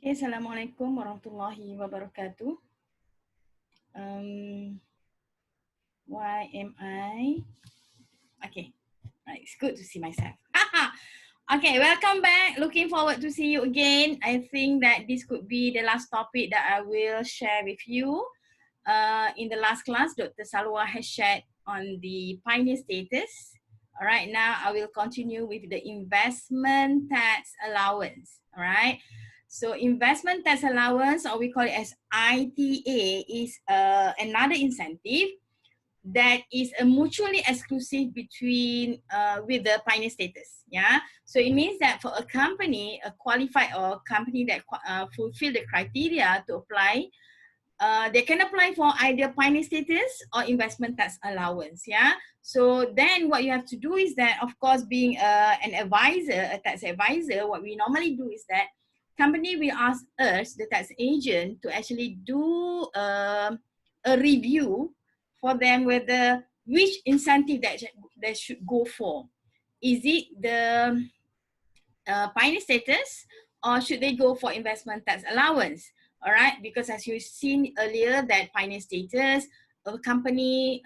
Okay, Assalamualaikum warahmatullahi wabarakatuh. Why am I? Okay, right, it's good to see myself. Okay, welcome back. Looking forward to see you again. I think that this could be the last topic that I will share with you. In the last class, Dr. Salwa has shared on the pioneer status. All right, now I will continue with the investment tax allowance. All right. So investment tax allowance, or we call it as ITA, is another incentive that is a mutually exclusive between with the pioneer status. Yeah, so it means that for a company, a qualified or company that fulfill the criteria to apply, they can apply for either pioneer status or investment tax allowance. Yeah, so then what you have to do is that, of course, being an advisor, a tax advisor, what we normally do is that company will ask us, the tax agent, to actually do a review for them whether which incentive that they should go for. Is it the pioneer status, or should they go for investment tax allowance? All right, because as you've seen earlier, that pioneer status, a company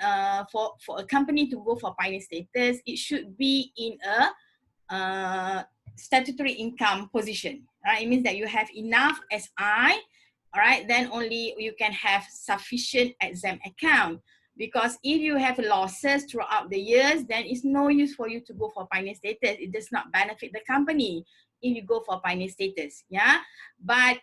for a company to go for pioneer status, it should be in a statutory income position. Right, it means that you have enough SI. All right, then only you can have sufficient exempt account. Because if you have losses throughout the years, then it's no use for you to go for pioneer status. It does not benefit the company if you go for pioneer status. Yeah, but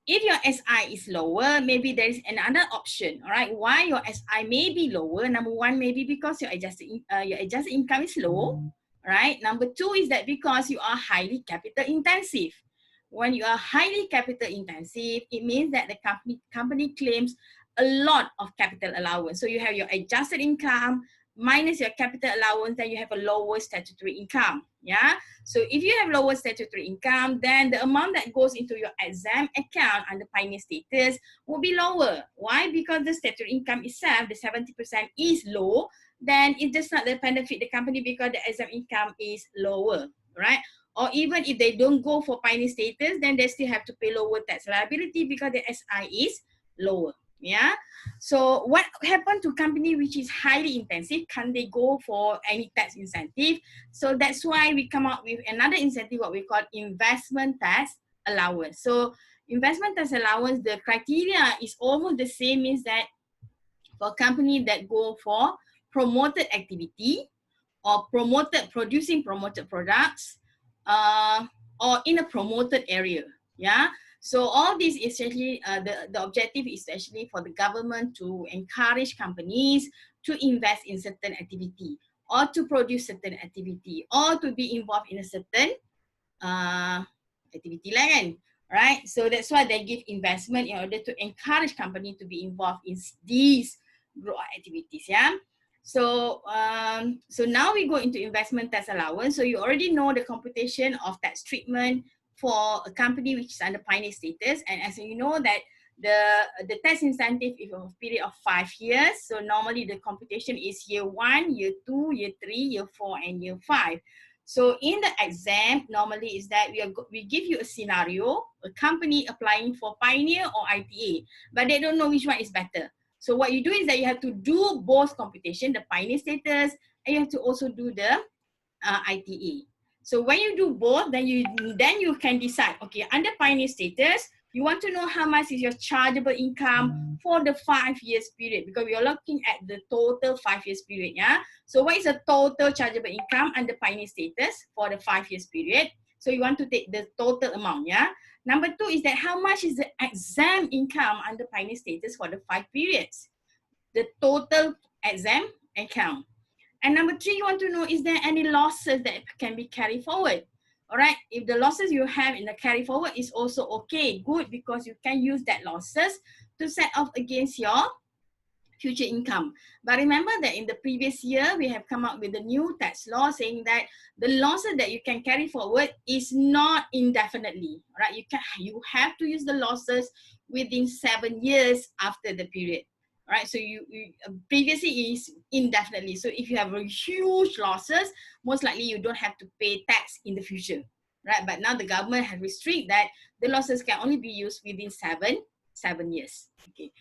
if your SI is lower, maybe there is another option. All right, why your SI may be lower? Number one, maybe because your adjusted income is low. Right. Number two is that because you are highly capital intensive. When you are highly capital intensive, it means that the company claims a lot of capital allowance. So you have your adjusted income minus your capital allowance, then you have a lower statutory income. Yeah. So if you have lower statutory income, then the amount that goes into your exempt account under pioneer status will be lower. Why? Because the statutory income itself, the 70% is low, then it does not benefit the company because the exempt income is lower, right? Or even if they don't go for pioneer status, then they still have to pay lower tax liability because the SI is lower. Yeah. So what happened to company which is highly intensive? Can they go for any tax incentive? So that's why we come up with another incentive, what we call investment tax allowance. So investment tax allowance, the criteria is almost the same, means that for company that go for promoted activity or producing promoted products, or in a promoted area. Yeah. So all this is actually the objective is actually for the government to encourage companies to invest in certain activity, or to produce certain activity, or to be involved in a certain activity lah kan. Right. So that's why they give investment in order to encourage company to be involved in these growth activities. Yeah. So so now we go into investment tax allowance. So you already know the computation of tax treatment for a company which is under pioneer status, and as you know that the tax incentive is of a period of 5 years. So normally the computation is year 1, year 2, year 3, year 4, and year 5. So in the exempt, normally is that we give you a scenario, a company applying for pioneer or ITA, but they don't know which one is better. So what you do is that you have to do both computation, the pioneer status, and you have to also do the ITA. So when you do both, then you can decide, okay, under pioneer status, you want to know how much is your chargeable income for the 5 years period, because we are looking at the total 5 years period. Yeah. So what is the total chargeable income under pioneer status for the 5 years period? So you want to take the total amount. Yeah. Number two is that how much is the exempt income under pioneer status for the 5 periods? The total exempt account. And number three, you want to know, is there any losses that can be carried forward? All right, if the losses you have in the carry forward is also okay, good, because you can use that losses to set off against your future income. But remember that in the previous year, we have come up with a new tax law saying that the losses that you can carry forward is not indefinitely, right? You have to use the losses within 7 years after the period. Right, so you previously is indefinitely. So if you have a huge losses, most likely you don't have to pay tax in the future. right? But now the government has restricted that the losses can only be used within seven years. Okay,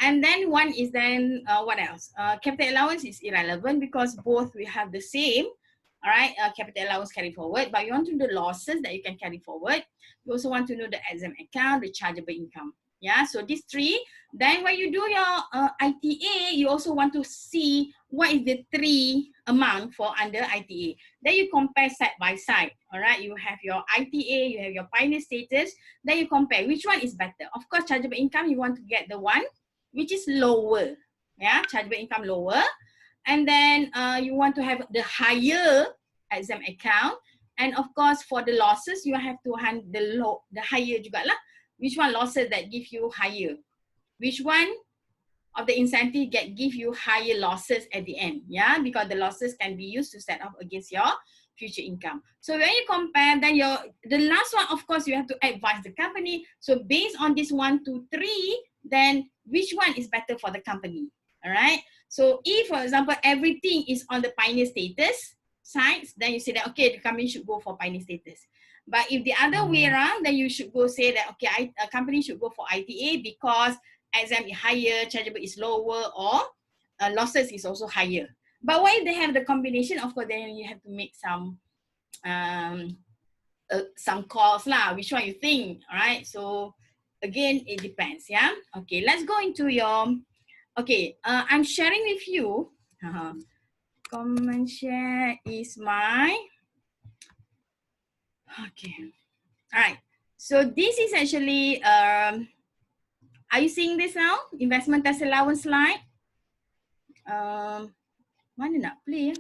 and then one is then what else? Capital allowance is irrelevant because both we have the same. All right, capital allowance carry forward, but you want to know the losses that you can carry forward. You also want to know the exempt account, the chargeable income. Yeah, so these three. Then when you do your ITA, you also want to see what is the three amount for under ITA. Then you compare side by side. All right, you have your ITA, you have your pioneer status. Then you compare which one is better. Of course, chargeable income, you want to get the one which is lower. Yeah, chargeable income lower. And then you want to have the higher exempt account. And of course, for the losses, you have to hand the higher juga lah. Which one losses that give you higher? Which one of the incentive give you higher losses at the end? Yeah, because the losses can be used to set off against your future income. So when you compare, then the last one, of course, you have to advise the company. So based on this 1, 2, 3, then which one is better for the company? All right. So if, for example, everything is on the pioneer status sides, then you say that, okay, the company should go for pioneer status. But if the other way around, then you should go say that, okay, a company should go for ITA because exempt is higher, chargeable is lower, or losses is also higher. But what if they have the combination? Of course, then you have to make some calls lah. Which one you think? All right. So again, it depends. Yeah. Okay. Let's go into your. Okay. I'm sharing with you. Comment share is my. Okay. All right. So this is actually. Are you seeing this now? Investment tax allowance slide. Mana nak play?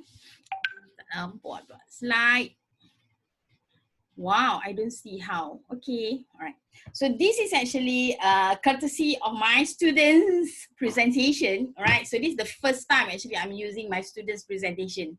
Buat slide. Wow, I don't see how. Okay, all right. So this is actually courtesy of my students' presentation. All right, so this is the first time actually I'm using my students' presentation.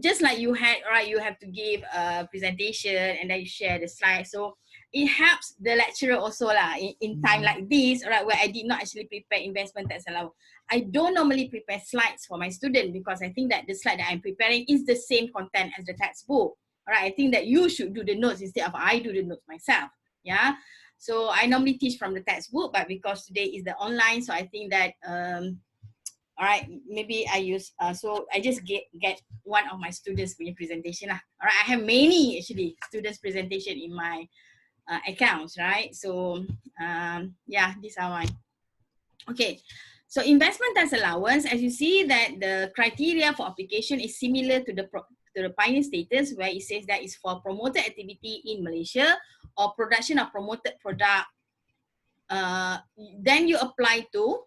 Just like you had, right, you have to give a presentation and then you share the slide. So it helps the lecturer also lah in time like this, right, where I did not actually prepare investment tax allowance. I don't normally prepare slides for my student because I think that the slide that I'm preparing is the same content as the textbook. All right, I think that you should do the notes instead of I do the notes myself. Yeah. So I normally teach from the textbook, but because today is the online, so I think that all right, maybe I use, so I just get one of my students' presentation lah. All right, I have many actually students' presentation in my accounts, right? So yeah, these are mine. Okay, so investment tax allowance, as you see that the criteria for application is similar to the pioneer status, where it says that it's for promoted activity in Malaysia or production of promoted product. Then you apply to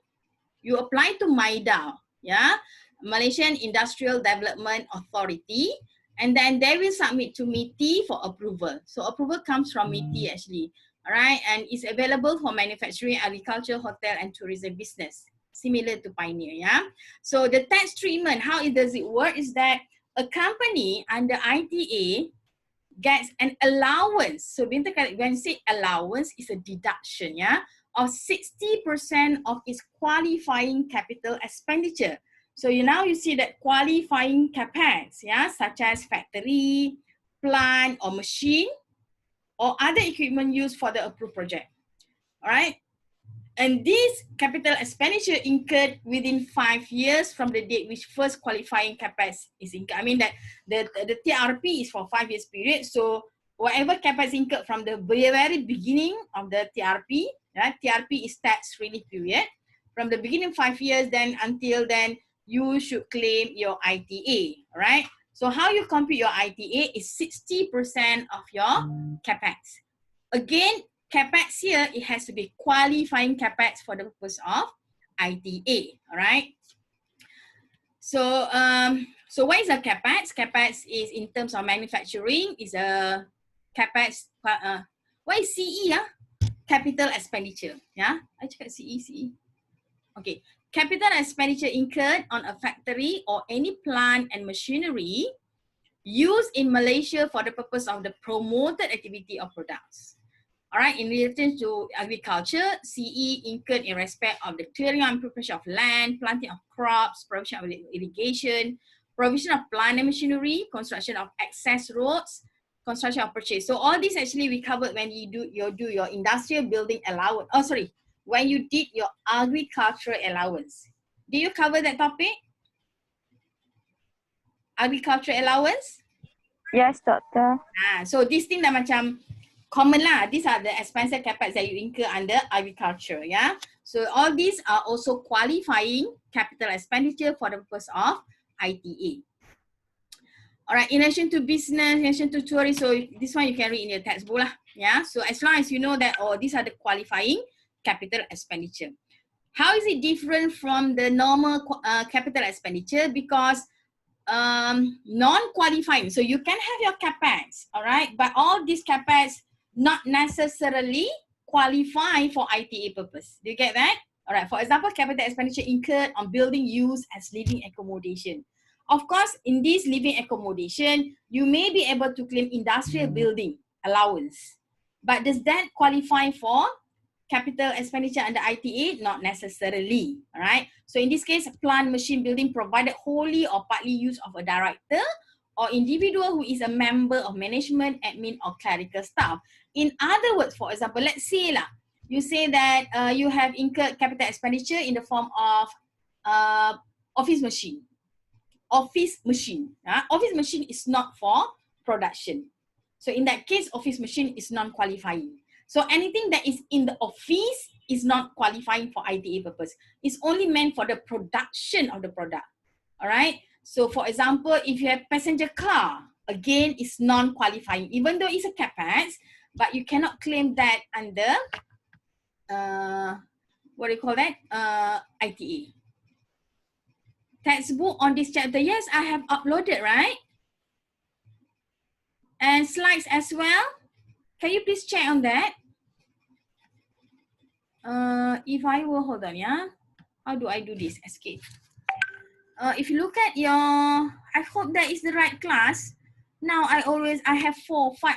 MIDA, yeah, Malaysian Industrial Development Authority, and then they will submit to MITI for approval. So approval comes from MITI actually, all right, and it's available for manufacturing, agriculture, hotel, and tourism business, similar to Pioneer, yeah. So the tax treatment, how does it work is that a company under ITA gets an allowance. So when you say allowance, it's a deduction, yeah, of 60% of its qualifying capital expenditure. So now you see that qualifying capex, yeah, such as factory, plant, or machine, or other equipment used for the approved project. All right. And this capital expenditure incurred within 5 years from the date which first qualifying capex is incurred. I mean that the TRP is for 5 years period. So whatever capex incurred from the very beginning of the TRP, right? TRP is tax relief period. From the beginning 5 years, then until then, you should claim your ITA, right? So how you compute your ITA is 60% of your capex. Again, capex here, it has to be qualifying capex for the purpose of ITA, all right? So, so what is a capex? Capex is in terms of manufacturing, is a capex, what is CE, yeah? Capital expenditure, yeah? I cakap CE. Okay, capital expenditure incurred on a factory or any plant and machinery used in Malaysia for the purpose of the promoted activity of products. All right, in relation to agriculture, CE incurred in respect of the clearing and preparation of land, planting of crops, provision of irrigation, provision of plant and machinery, construction of access roads, construction of purchase. So all this actually we covered when you do your industrial building allowance. Oh, sorry, when you did your agricultural allowance. Did you cover that topic? Agricultural allowance? Yes, doctor. So this thing dah macam common lah. These are the expenses capex that you incur under agriculture, yeah. So all these are also qualifying capital expenditure for the purpose of ITA. Alright, in relation to business, in relation to tourism, so this one you can read in your textbook lah, yeah. So as long as you know that, oh, these are the qualifying capital expenditure. How is it different from the normal capital expenditure? Because non-qualifying, so you can have your capex, all right, but all these capex not necessarily qualify for ITA purpose. Do you get that? All right, for example, capital expenditure incurred on building used as living accommodation. Of course, in this living accommodation, you may be able to claim industrial building allowance, but does that qualify for capital expenditure under ITA? Not necessarily, all right? So in this case, plant machine building provided wholly or partly use of a director or individual who is a member of management, admin or clerical staff. In other words, for example, let's say lah, you say that you have incurred capital expenditure in the form of office machine. Office machine. Office machine is not for production. So in that case, office machine is non-qualifying. So anything that is in the office is not qualifying for ITA purpose. It's only meant for the production of the product. All right. So for example, if you have passenger car, again, it's non-qualifying, even though it's a capex, but you cannot claim that under, what do you call that? ITA. Textbook on this chapter, yes, I have uploaded, right? And slides as well. Can you please check on that? If I will, hold on, yeah. How do I do this? Escape. If you look at your, I hope that is the right class. Now I have 4, 5,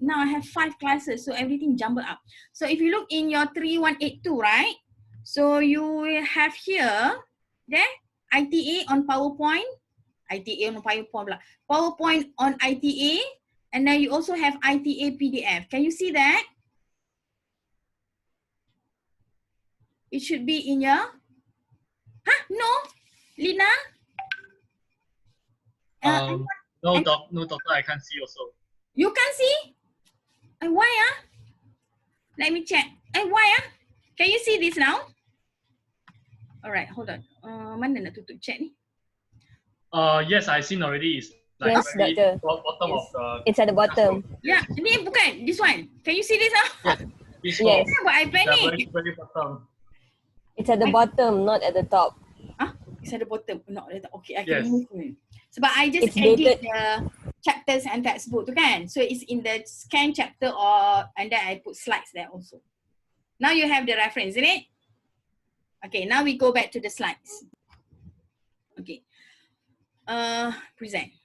now I have 5 classes, so everything jumbled up. So if you look in your 3182, right? So you will have here, there, ITA on PowerPoint, ITA on PowerPoint on ITA, and then you also have ITA PDF. Can you see that? It should be in your, no, Lina? No, doctor, I can't see also. You can't see? And why? Let me check. And why? Can you see this now? All right, hold on. Mana nak tutup chat ni? Yes, I've seen already. It's like Yes, very doctor. bottom Yes. of the. It's at the bottom. Yeah, ni bukan. This one. Can you see this now? Yes. Yes. Buat iPad ni. Very bottom. It's at the bottom, not at the top. It's at the bottom. No, okay, I Yes. can move it. Sebab I just It's edit dated. the chapters and textbook tu kan. So it's in the scan chapter and then I put slides there also. Now you have the reference, isn't it? Okay, now we go back to the slides. Okay. Present.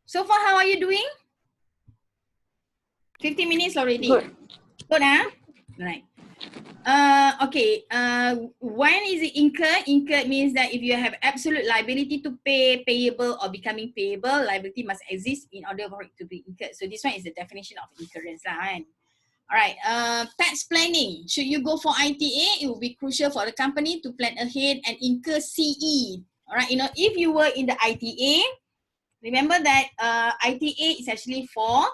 So far, how are you doing? 15 minutes already. Good. Good, Right. Okay. When is it incurred? Incurred means that if you have absolute liability to pay, payable or becoming payable, liability must exist in order for it to be incurred. So this one is the definition of incurrence lah, kan? Alright, tax planning. Should you go for ITA, it will be crucial for the company to plan ahead and incur CE. Alright, you know, if you were in the ITA, remember that ITA is actually for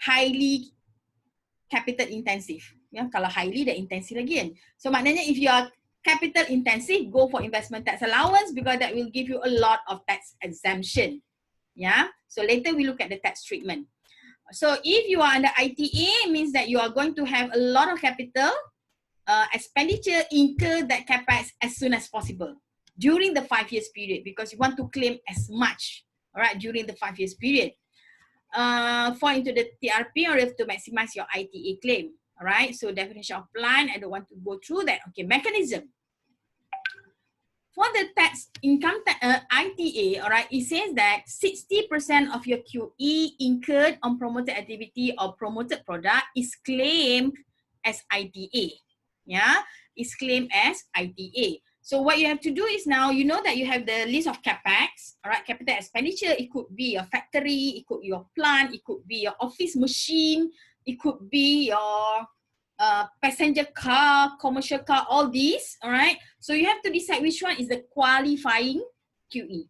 highly capital intensive. Ya, kalau highly, dah intensive lagi kan. So maknanya if you are capital intensive, go for investment tax allowance because that will give you a lot of tax exemption. Yeah, so later we look at the tax treatment. So if you are under ITA, means that you are going to have a lot of capital expenditure, incur that capex as soon as possible during the 5 years period because you want to claim as much, all right, during the 5 years period. Fall into the TRP or to maximize your ITA claim, all right. So definition of plan, I don't want to go through that. Okay, mechanism. For the tax income ITA, all right, it says that 60% of your QE incurred on promoted activity or promoted product is claimed as ITA. Yeah, is claimed as ITA. So what you have to do is now, you know that you have the list of capex, all right, capital expenditure. It could be your factory, it could be your plant, it could be your office machine, it could be your passenger car, commercial car, all these, all right. So you have to decide which one is the qualifying QE,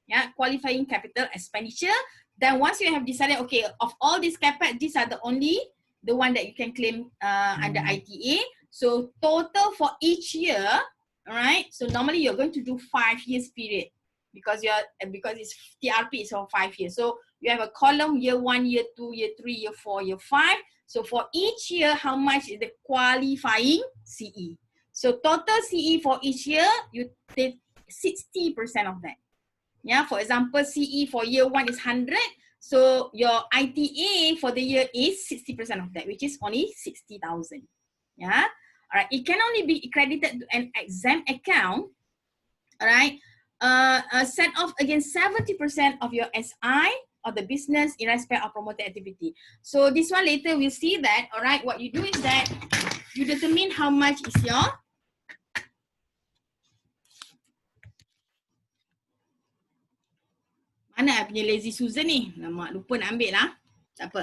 yeah, qualifying capital expenditure. Then once you have decided, okay, of all these capex, these are the one that you can claim under ITA. So total for each year, all right. So normally you're going to do 5 years period because it's TRP is for 5 years. So you have a column year 1, year 2, year 3, year 4, year 5. So for each year, how much is the qualifying CE? So total CE for each year, you take 60% of that. Yeah, for example, CE for year 1 is 100. So your ITA for the year is 60% of that, which is only 60,000. Yeah. All right. It can only be credited to an exempt account. All right. Set off against 70% of your SI or the business in respect of promoted activity. So this one later we'll see that. All right. What you do is that you determine how much is your mana punya lazy Susan ni? Lama lupa nak ambil lah. Tak apa.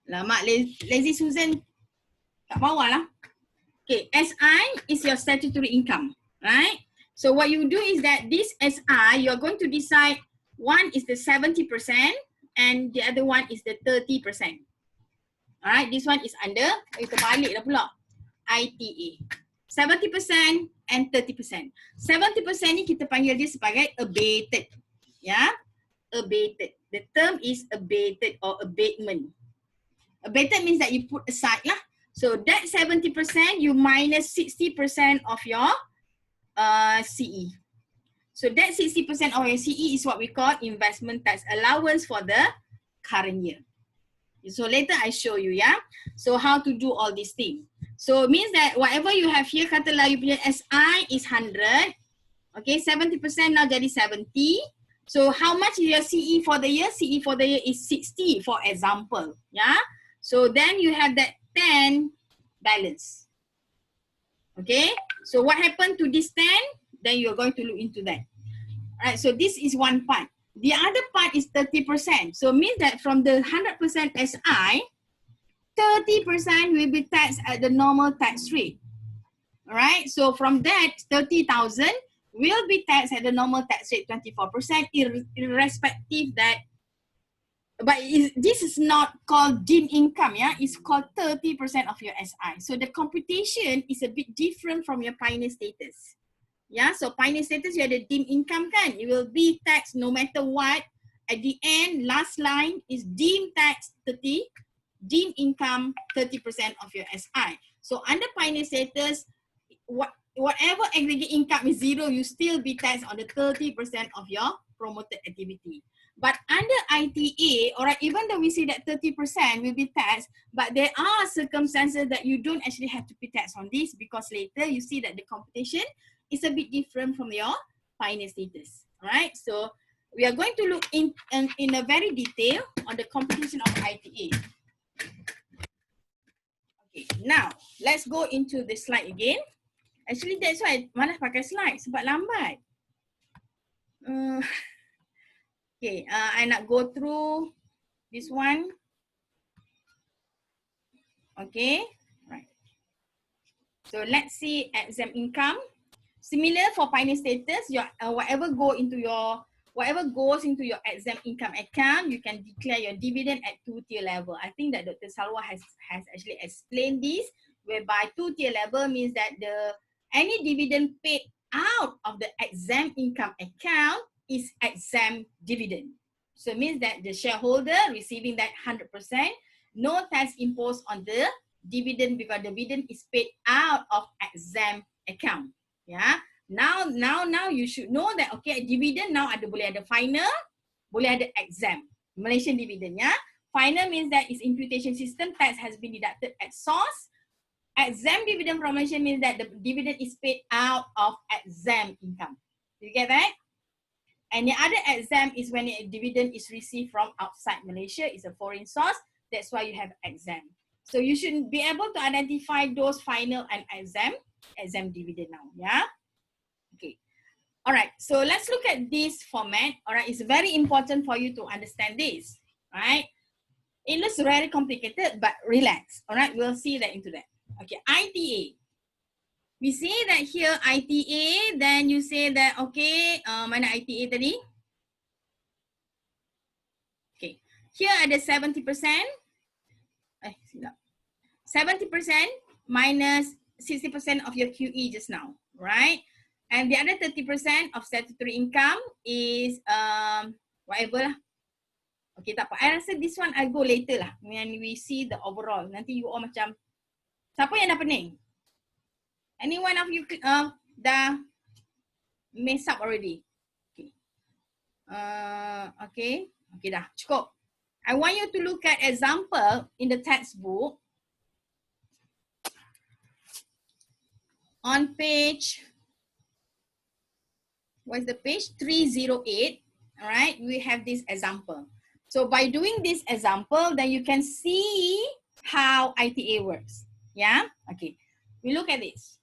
Lama lazy Susan kat bawah lah. Okay, SI is your statutory income, right? So what you do is that this SI, you're going to decide one is the 70% and the other one is the 30%. Alright, this one is under, kita balik dah pula, ITA. 70% and 30%. 70% ni kita panggil dia sebagai abated. Ya, abated. The term is abated or abatement. Abated means that you put aside lah. So that 70% you minus 60% of your CE. So that 60% of your CE is what we call investment tax allowance for the current year. So later I show you, yeah. So how to do all these things. So it means that whatever you have here, katalah you punya SI is 100. Okay, 70% now jadi 70. So how much is your CE for the year? CE for the year is 60, for example, yeah. So then you have that 10 balance. Okay, so what happened to this 10? Then you're going to look into that. Alright, so this is one part. The other part is 30%. So it means that from the 100% SI, 30% will be taxed at the normal tax rate. Alright, so from that 30,000 will be taxed at the normal tax rate 24%, irrespective that. But this is not called deemed income, yeah? It's called 30% of your SI. So the computation is a bit different from your pioneer status. Yeah, so pioneer status, you have the deemed income kan? It will be taxed no matter what. At the end, last line is deemed tax 30, deemed income 30% of your SI. So under pioneer status, whatever aggregate income is 0, you still be taxed on the 30% of your promoted activity. But under ITA, alright, even though we say that 30% will be taxed, but there are circumstances that you don't actually have to pay tax on this, because later you see that the computation is a bit different from your pioneer status. Alright, so we are going to look in a very detail on the computation of ITA. Okay, now let's go into the slide again. Actually, that's why malas pakai slide sebab lambat. Okay, I nak go through this one. Okay, right. So let's see exempt income. Similar for pioneer status, your whatever goes into your exempt income account, you can declare your dividend at 2-tier level. I think that Dr. Salwa has actually explained this, whereby 2-tier level means that any dividend paid out of the exempt income account is exempt dividend. So it means that the shareholder receiving that 100%, no tax imposed on the dividend because the dividend is paid out of exempt account. Yeah. Now you should know that, okay, dividend now boleh ada final, boleh ada exempt. Malaysian dividend, yeah. Final means that its imputation system tax has been deducted at source. Exempt dividend from Malaysia means that the dividend is paid out of exempt income. You get that? And the other exempt is when a dividend is received from outside Malaysia. It's a foreign source. That's why you have exempt. So you should be able to identify those final and exempt dividend now. Yeah. Okay. All right. So let's look at this format. All right. It's very important for you to understand this. Right. It looks very complicated, but relax. All right. We'll see that into that. Okay. ITA. We say that here ITA, then you say that, okay, mana ITA tadi? Okay. Here ada 70%. 70% minus 60% of your QE just now, right? And the other 30% of statutory income is whatever lah. Okay, tak apa. I rasa this one I go later lah when we see the overall. Nanti you all macam, siapa yang dah pening? Anyone of you dah mess up already? Okay. Okay dah, cukup. I want you to look at example in the textbook on page, what is the page? 308, all right? We have this example. So by doing this example, then you can see how ITA works, yeah? Okay, we look at this.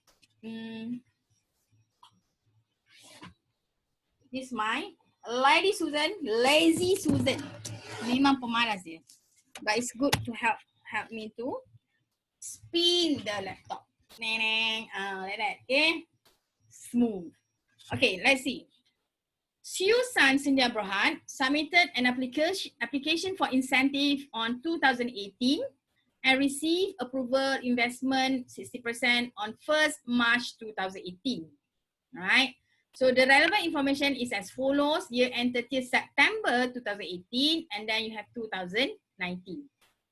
This is my Lady Susan, Lazy Susan. Memang pemalas dia. But it's good to help me to spin the laptop. Like that, okay? Smooth. Okay, let's see. Susan Cynthia Brohan submitted an application for incentive on 2018 and received approval investment 60% on 1st March 2018. Right? So the relevant information is as follows: year end 30th September 2018, and then you have 2019.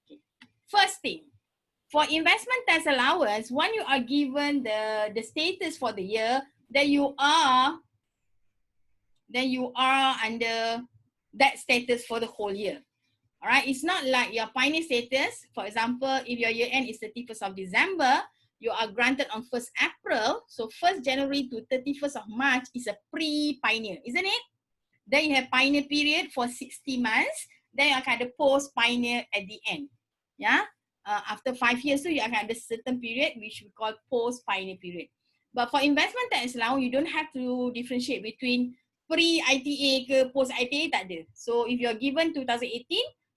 Okay. First thing, for investment tax allowance, when you are given the status for the year, then you are under that status for the whole year. All right, it's not like your pioneer status. For example, if your year end is 31st of December, you are granted on 1st April. So 1st January to 31st of March is a pre-pioneer, isn't it? Then you have pioneer period for 60 months. Then you akan ada post-pioneer at the end. Yeah. After 5 years, so you akan ada certain period which we call post-pioneer period. But for investment tax allowance, you don't have to differentiate between pre-ITA ke post-ITA, tak ada. So if you're given 2018,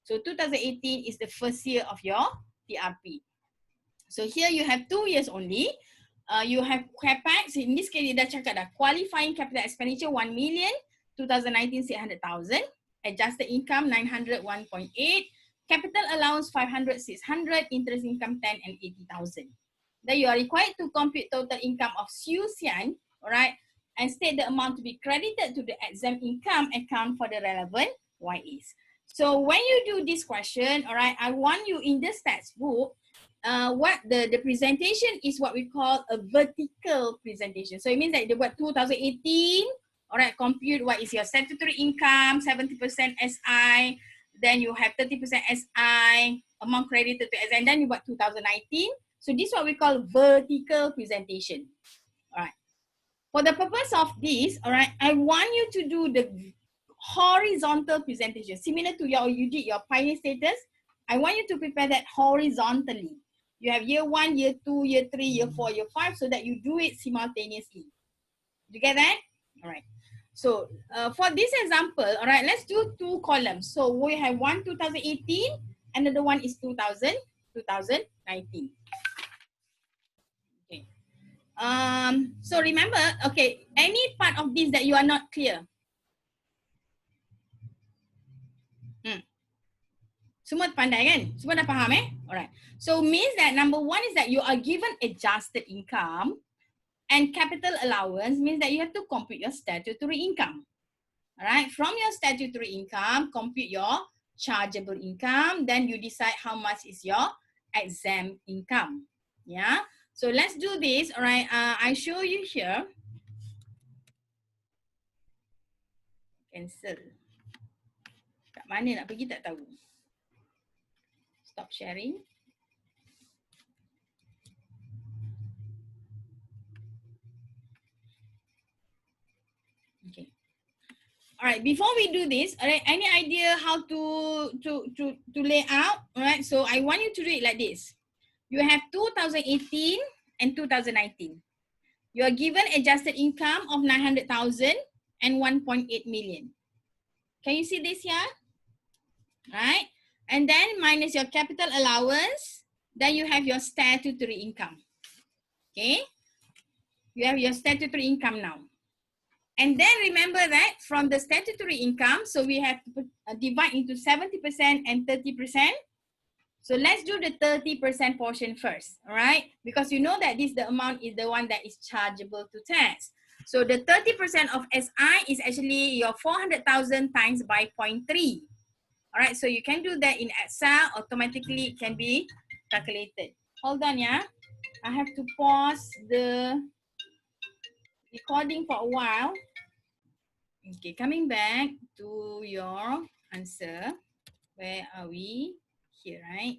so 2018 is the first year of your TRP. So here you have 2 years only. You have capex, in this case, dia dah cakap dah, qualifying capital expenditure 1 million, 2019 600,000, adjusted income 901.8, capital allowance 500, 600, interest income 10 and 80,000. Then you are required to compute total income of Susan, alright, and state the amount to be credited to the exempt income account for the relevant YAs. So when you do this question, alright, I want you in this textbook, what the presentation is what we call a vertical presentation. So it means that they buat 2018, alright, compute what is your statutory income, 70% SI, then you have 30% SI, amount credited to SI, and then you buat 2019. So this is what we call vertical presentation. Alright. For the purpose of this, alright, I want you to do the horizontal presentation, similar to you did your pioneer status. I want you to prepare that horizontally. You have year 1, year 2, year 3, year 4, year 5, so that you do it simultaneously. You get that? All right. So for this example, all right, let's do 2 columns. So we have one 2018, another one is 2019. Okay. So remember, okay, any part of this that you are not clear? Semua pandai kan? Semua dah faham Alright. So means that number 1 is that you are given adjusted income, and capital allowance means that you have to compute your statutory income. Alright. From your statutory income, compute your chargeable income, then you decide how much is your exempt income. Yeah. So let's do this. Alright. I show you here. Cancel. Kat mana nak pergi tak tahu. Stop sharing. Okay. All right. Before we do this, all right, any idea how to lay out? All right. So I want you to do it like this. You have 2018 and 2019. You are given adjusted income of 900,000 and 1.8 million. Can you see this here? Right? And then minus your capital allowance, then you have your statutory income. Okay? You have your statutory income now. And then remember that from the statutory income, so we have to put, divide into 70% and 30%. So let's do the 30% portion first, all right? Because you know that this the amount is the one that is chargeable to tax. So the 30% of SI is actually your 400,000 times by 0.3. All right, so you can do that in Excel, automatically it can be calculated. Hold on, yeah. I have to pause the recording for a while. Okay, coming back to your answer. Where are we? Here, right?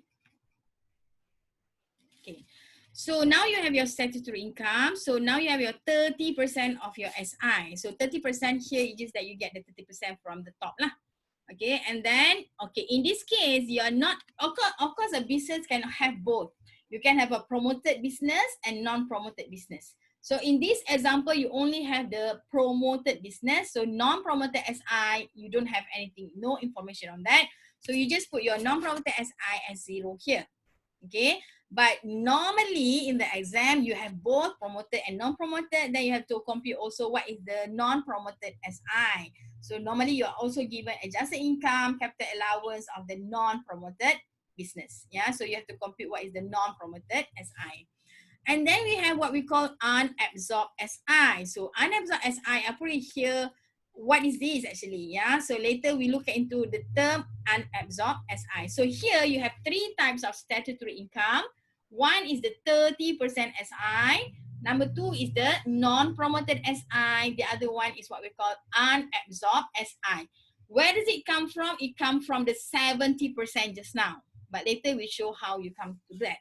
Okay. So now you have your statutory income. So now you have your 30% of your SI. So 30% here is just that you get the 30% from the top lah. Okay, and then, okay, in this case, you are not, of course, a business can have both. You can have a promoted business and non-promoted business. So in this example, you only have the promoted business. So non-promoted SI, you don't have anything, no information on that. So you just put your non-promoted SI as 0 here. Okay, but normally in the exam, you have both promoted and non-promoted. Then you have to compute also what is the non-promoted SI. So normally you're also given adjusted income, capital allowance of the non-promoted business. Yeah, so you have to compute what is the non-promoted SI. And then we have what we call unabsorbed SI. So unabsorbed SI, I put it here. What is this actually? Yeah, so later we look into the term unabsorbed SI. So here you have 3 types of statutory income. One is the 30% SI. Number 2 is the non-promoted SI. The other one is what we call unabsorbed SI. Where does it come from? It comes from the 70% just now. But later we show how you come to that.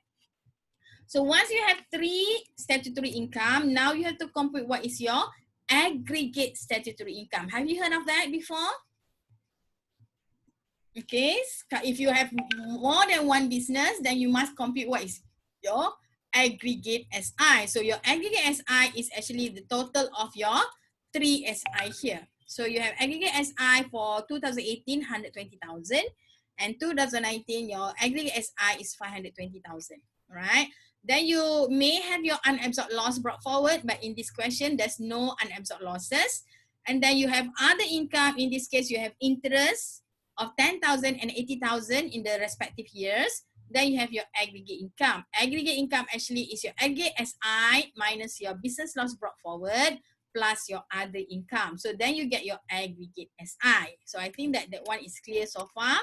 So once you have 3 statutory income, now you have to compute what is your aggregate statutory income. Have you heard of that before? Okay, if you have more than one business, then you must compute what is your aggregate SI. So your aggregate SI is actually the total of your 3 SI here. So you have aggregate SI for 2018, 120,000, and 2019, your aggregate SI is 520,000, right? Then you may have your unabsorbed loss brought forward, but in this question, there's no unabsorbed losses. And then you have other income. In this case, you have interest of 10,000 and 80,000 in the respective years. Then you have your aggregate income. Aggregate income actually is your aggregate SI minus your business loss brought forward plus your other income. So then you get your aggregate SI. So I think that that one is clear so far.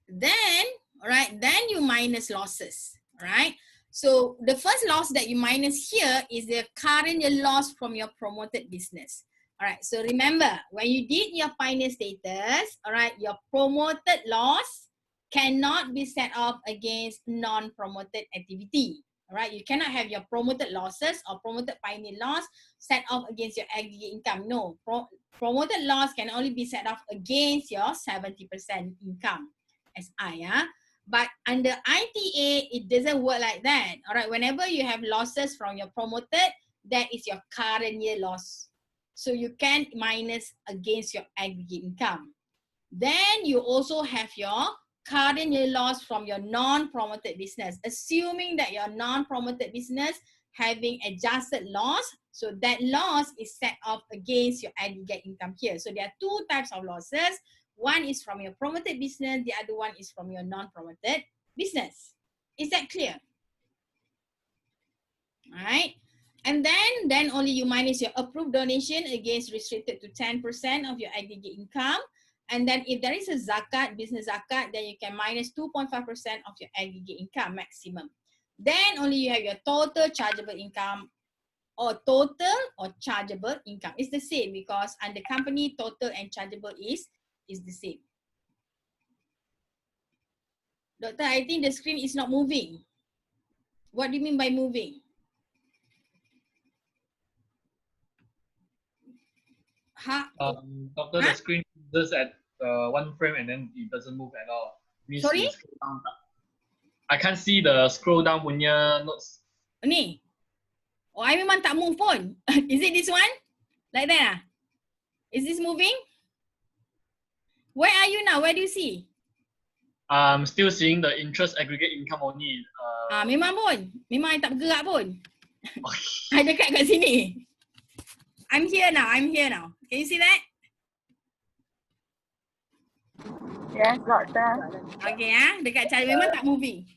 Then, all right, then you minus losses, right? So the first loss that you minus here is the current year loss from your promoted business. All right, so remember, when you did your pioneer status, all right, your promoted loss cannot be set off against non-promoted activity. All right, you cannot have your promoted losses or promoted pioneer loss set off against your aggregate income. No, promoted loss can only be set off against your 70% income. SI, yeah. But under ITA, it doesn't work like that. All right, whenever you have losses from your promoted, that is your current year loss. So you can minus against your aggregate income. Then you also have your current year loss from your non-promoted business, assuming that your non-promoted business having adjusted loss. So that loss is set off against your aggregate income here. So there are 2 types of losses. One is from your promoted business, the other one is from your non-promoted business. Is that clear? All right. And then only you minus your approved donation against restricted to 10% of your aggregate income. And then if there is a zakat, business zakat, then you can minus 2.5% of your aggregate income maximum. Then only you have your total chargeable income or total or chargeable income. It's the same because under company, total and chargeable is the same. Doctor, I think the screen is not moving. What do you mean by moving? Doctor, the screen is at 1 frame and then it doesn't move at all. Means Sorry? I can't see the scroll down punya notes. Ni? Oh, I memang tak move pun. Is it this one? Like that ah? Is this moving? Where are you now? Where do you see? I'm still seeing the interest aggregate income only. Memang pun. Memang I tak bergerak pun. Okay. I dekat kat sini. I'm here now. I'm here now. Can you see that? Yes, doctor. Okay, dekat cara memang tak moving.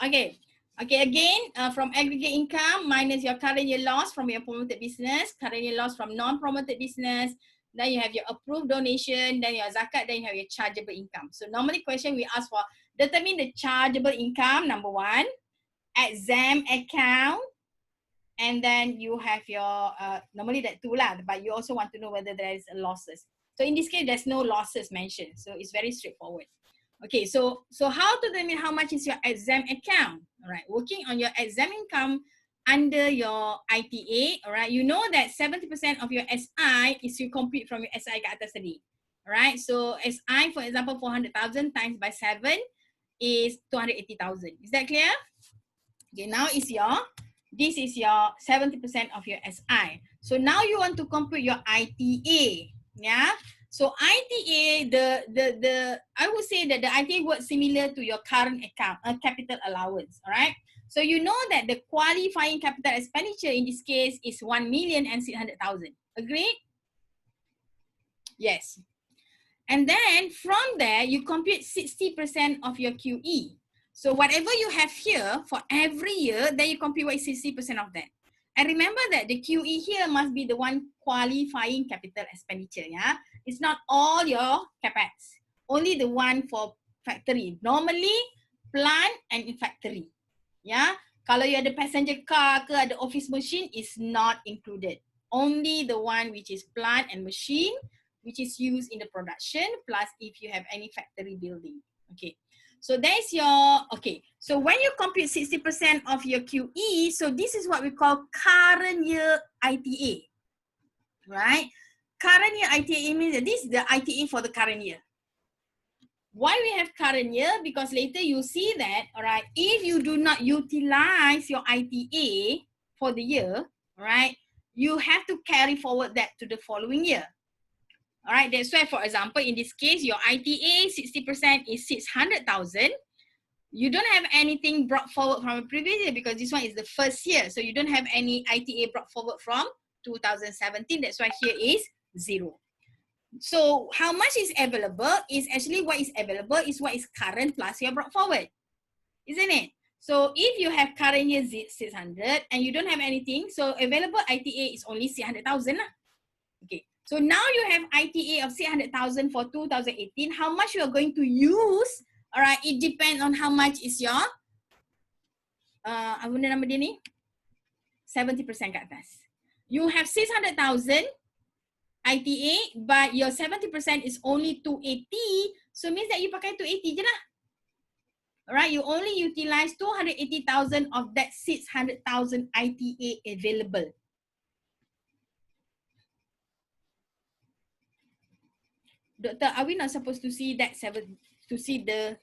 Okay. Okay, again, from aggregate income minus your current year loss from your promoted business, current year loss from non-promoted business, then you have your approved donation, then your zakat, then you have your chargeable income. So normally question we ask for, determine the chargeable income, number one, exempt account, and then you have your, normally that two lah, but you also want to know whether there is losses. So in this case, there's no losses mentioned. So it's very straightforward. Okay, so how to determine how much is your exempt account? All right, working on your exempt income under your ITA, all right, you know that 70% of your SI is you compute from your SI kat atas tadi. All right, so SI, for example, 400,000 times by 7 is 280,000. Is that clear? Okay, now this is your 70% of your SI. So now you want to compute your ITA, yeah? So ITA, I would say that the ITA works similar to your current account, capital allowance, all right? So you know that the qualifying capital expenditure in this case is 1,600,000. Agreed? Yes. And then from there, you compute 60% of your QE. So whatever you have here for every year, then you compute what is 60% of that. And remember that the QE here must be the one qualifying capital expenditure. Yeah, it's not all your capex, only the one for factory. Normally, plant and in factory. Yeah, kalau you ada passenger car ke ada office machine is not included. Only the one which is plant and machine, which is used in the production, plus if you have any factory building. Okay. So that's your, okay. So when you compute 60% of your QE, so this is what we call current year ITA, right? Current year ITA means that this is the ITA for the current year. Why we have current year? Because later you see that, all right, if you do not utilize your ITA for the year, all right, you have to carry forward that to the following year. All right, that's why, for example, in this case, your ITA 60% is 600,000. You don't have anything brought forward from the previous year because this one is the first year. So you don't have any ITA brought forward from 2017. That's why here is 0. So how much is available is actually what is available is what is current plus your brought forward, isn't it? So if you have current year 600 and you don't have anything, so available ITA is only 600,000 lah. Okay. So now you have ITA of 600,000 for 2018. How much you are going to use? All right, it depends on how much is your apa nama dia ni? 70% kat atas. You have 600,000 ITA, but your 70% is only 280. So means that you pakai 280 je lah. All right, you only utilize 280,000 of that 600,000 ITA available. Doctor, are we not supposed to see that to see the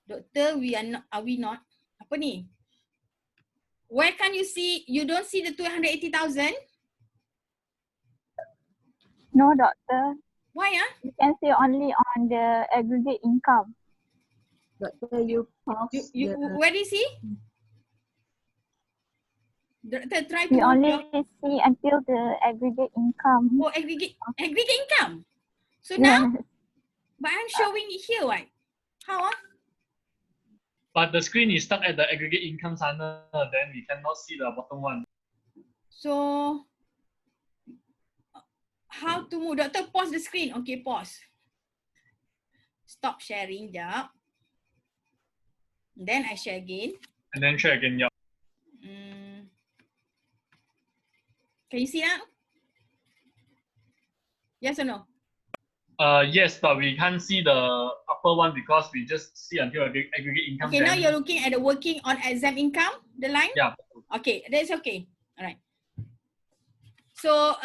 doctor? We are not. Are we not? Apa ni? Where can you see? You don't see the 280,000? No, doctor. Why? You can see only on the aggregate income. Doctor, you pause. Where do you see? Doctor, try to. We only see until the aggregate income. Oh, aggregate income. So now, Yes. but I'm showing it here. Why? How? But the screen is stuck at the aggregate income sana, then we cannot see the bottom one. So how to move? Doctor, pause the screen. Okay, pause. Stop sharing, jap. Then I share again. And then try again, yeah. Can you see now? Yes or no? Yes, but we can't see the upper one because we just see until aggregate income. Okay, now you're looking at the working on exempt income, the line? Yeah. Okay, that's okay. All right. So,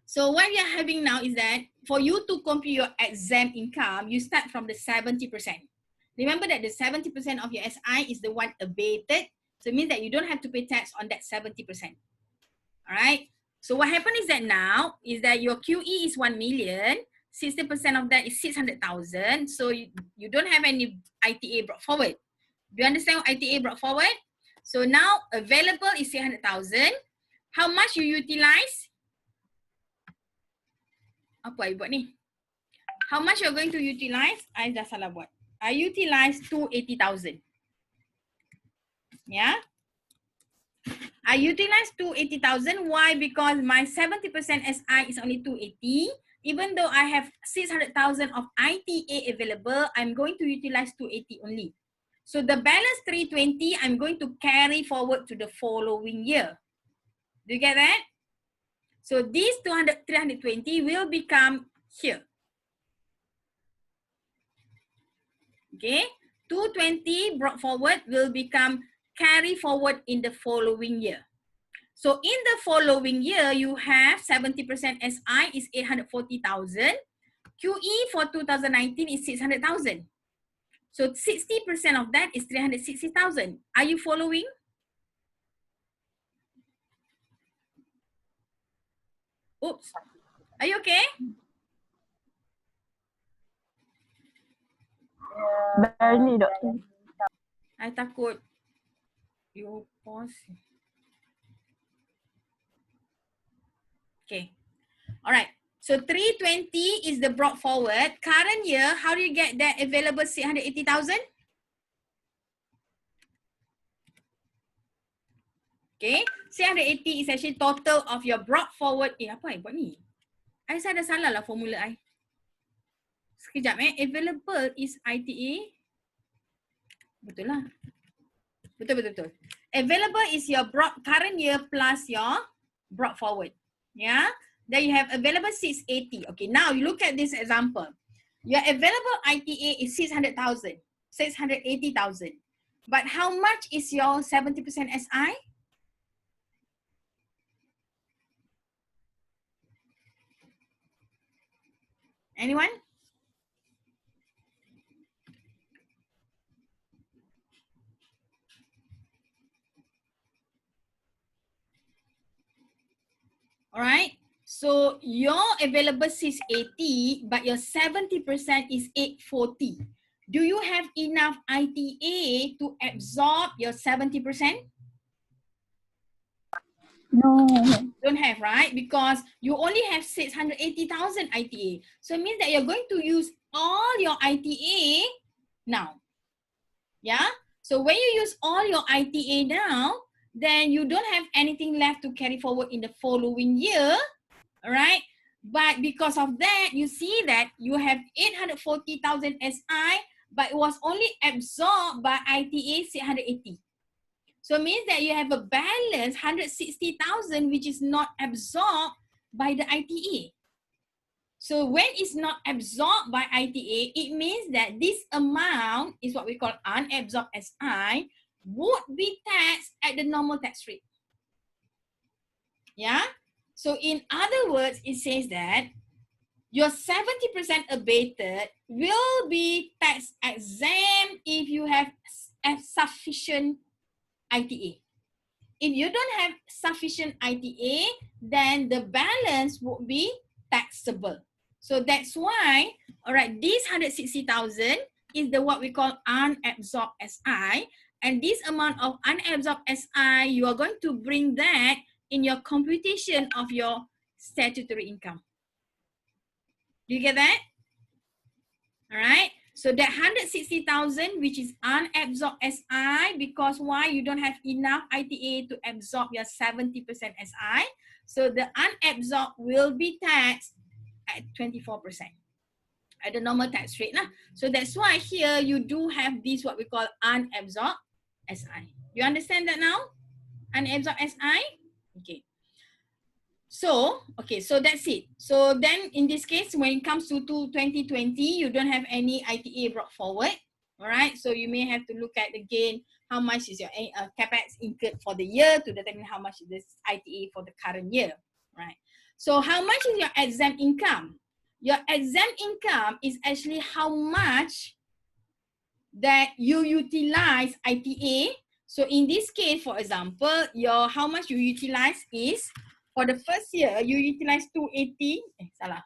so what we are having now is that for you to compute your exempt income, you start from the 70%. Remember that the 70% of your SI is the one abated So it means that you don't have to pay tax on that 70%. All right. So what happened is that now is that your QE is 1 million, 60% of that is 600,000. So you don't have any ITA brought forward. Do you understand what ITA brought forward? So now available is 600,000. How much you utilize? Apa I buat ni? How much you're going to utilize? I dah salah buat. I utilize 280,000. Yeah. I utilize 280,000. Why? Because my 70% SI is only 280. Even though I have 600,000 of ITA available, I'm going to utilize 280 only. So the balance 320, I'm going to carry forward to the following year. Do you get that? So this 320 will become here. Okay, 220 brought forward will become carry forward in the following year. So in the following year, you have 70% SI is 840,000. QE for 2019 is 600,000. So 60% of that is 360,000. Are you following? Oops. Are you okay? Barely, Doctor. I takut you pause. Okay. All right. So 320 is the brought forward. Current year, how do you get that available 680,000? Okay. 680 is actually total of your brought forward. Apa I buat ni? Saya dah salah lah formula I. Sekejap Available is ITA. Betul lah. Betul. Available is your brought current year plus your brought forward. Yeah. Then you have available 680. Okay, now you look at this example. Your available ITA is 600,000, 680,000. But how much is your 70% SI? Anyone? All right. So your available 680, but your 70% is 840. Do you have enough ITA to absorb your 70%? No. Don't have, right? Because you only have 680,000 ITA. So it means that you're going to use all your ITA now. Yeah. So when you use all your ITA now, then you don't have anything left to carry forward in the following year. All right. But because of that, you see that you have 840,000 SI, but it was only absorbed by ITA 680. So it means that you have a balance 160,000 which is not absorbed by the ITA. So when it's not absorbed by ITA, it means that this amount is what we call unabsorbed SI would be taxed at the normal tax rate. Yeah. So in other words, it says that your 70% abated will be tax exempt if you have sufficient ITA. If you don't have sufficient ITA, then the balance would be taxable. So that's why, all right, this 160,000 is the what we call unabsorbed SI. And this amount of unabsorbed SI, you are going to bring that in your computation of your statutory income. Do you get that? All right. So that 160,000, which is unabsorbed SI, because why? You don't have enough ITA to absorb your 70% SI. So the unabsorbed will be taxed at 24% at the normal tax rate. So that's why here you do have this what we call unabsorbed SI. You understand that now? Unabsorbed SI? Okay. So, okay, so that's it. So then in this case, when it comes to 2020, you don't have any ITA brought forward. All right, so you may have to look at again how much is your capex incurred for the year to determine how much is this ITA for the current year. Right. So how much is your exempt income? Your exempt income is actually how much that you utilize ITA. So in this case, for example, your how much you utilize is, for the first year, you utilize 280. Salah.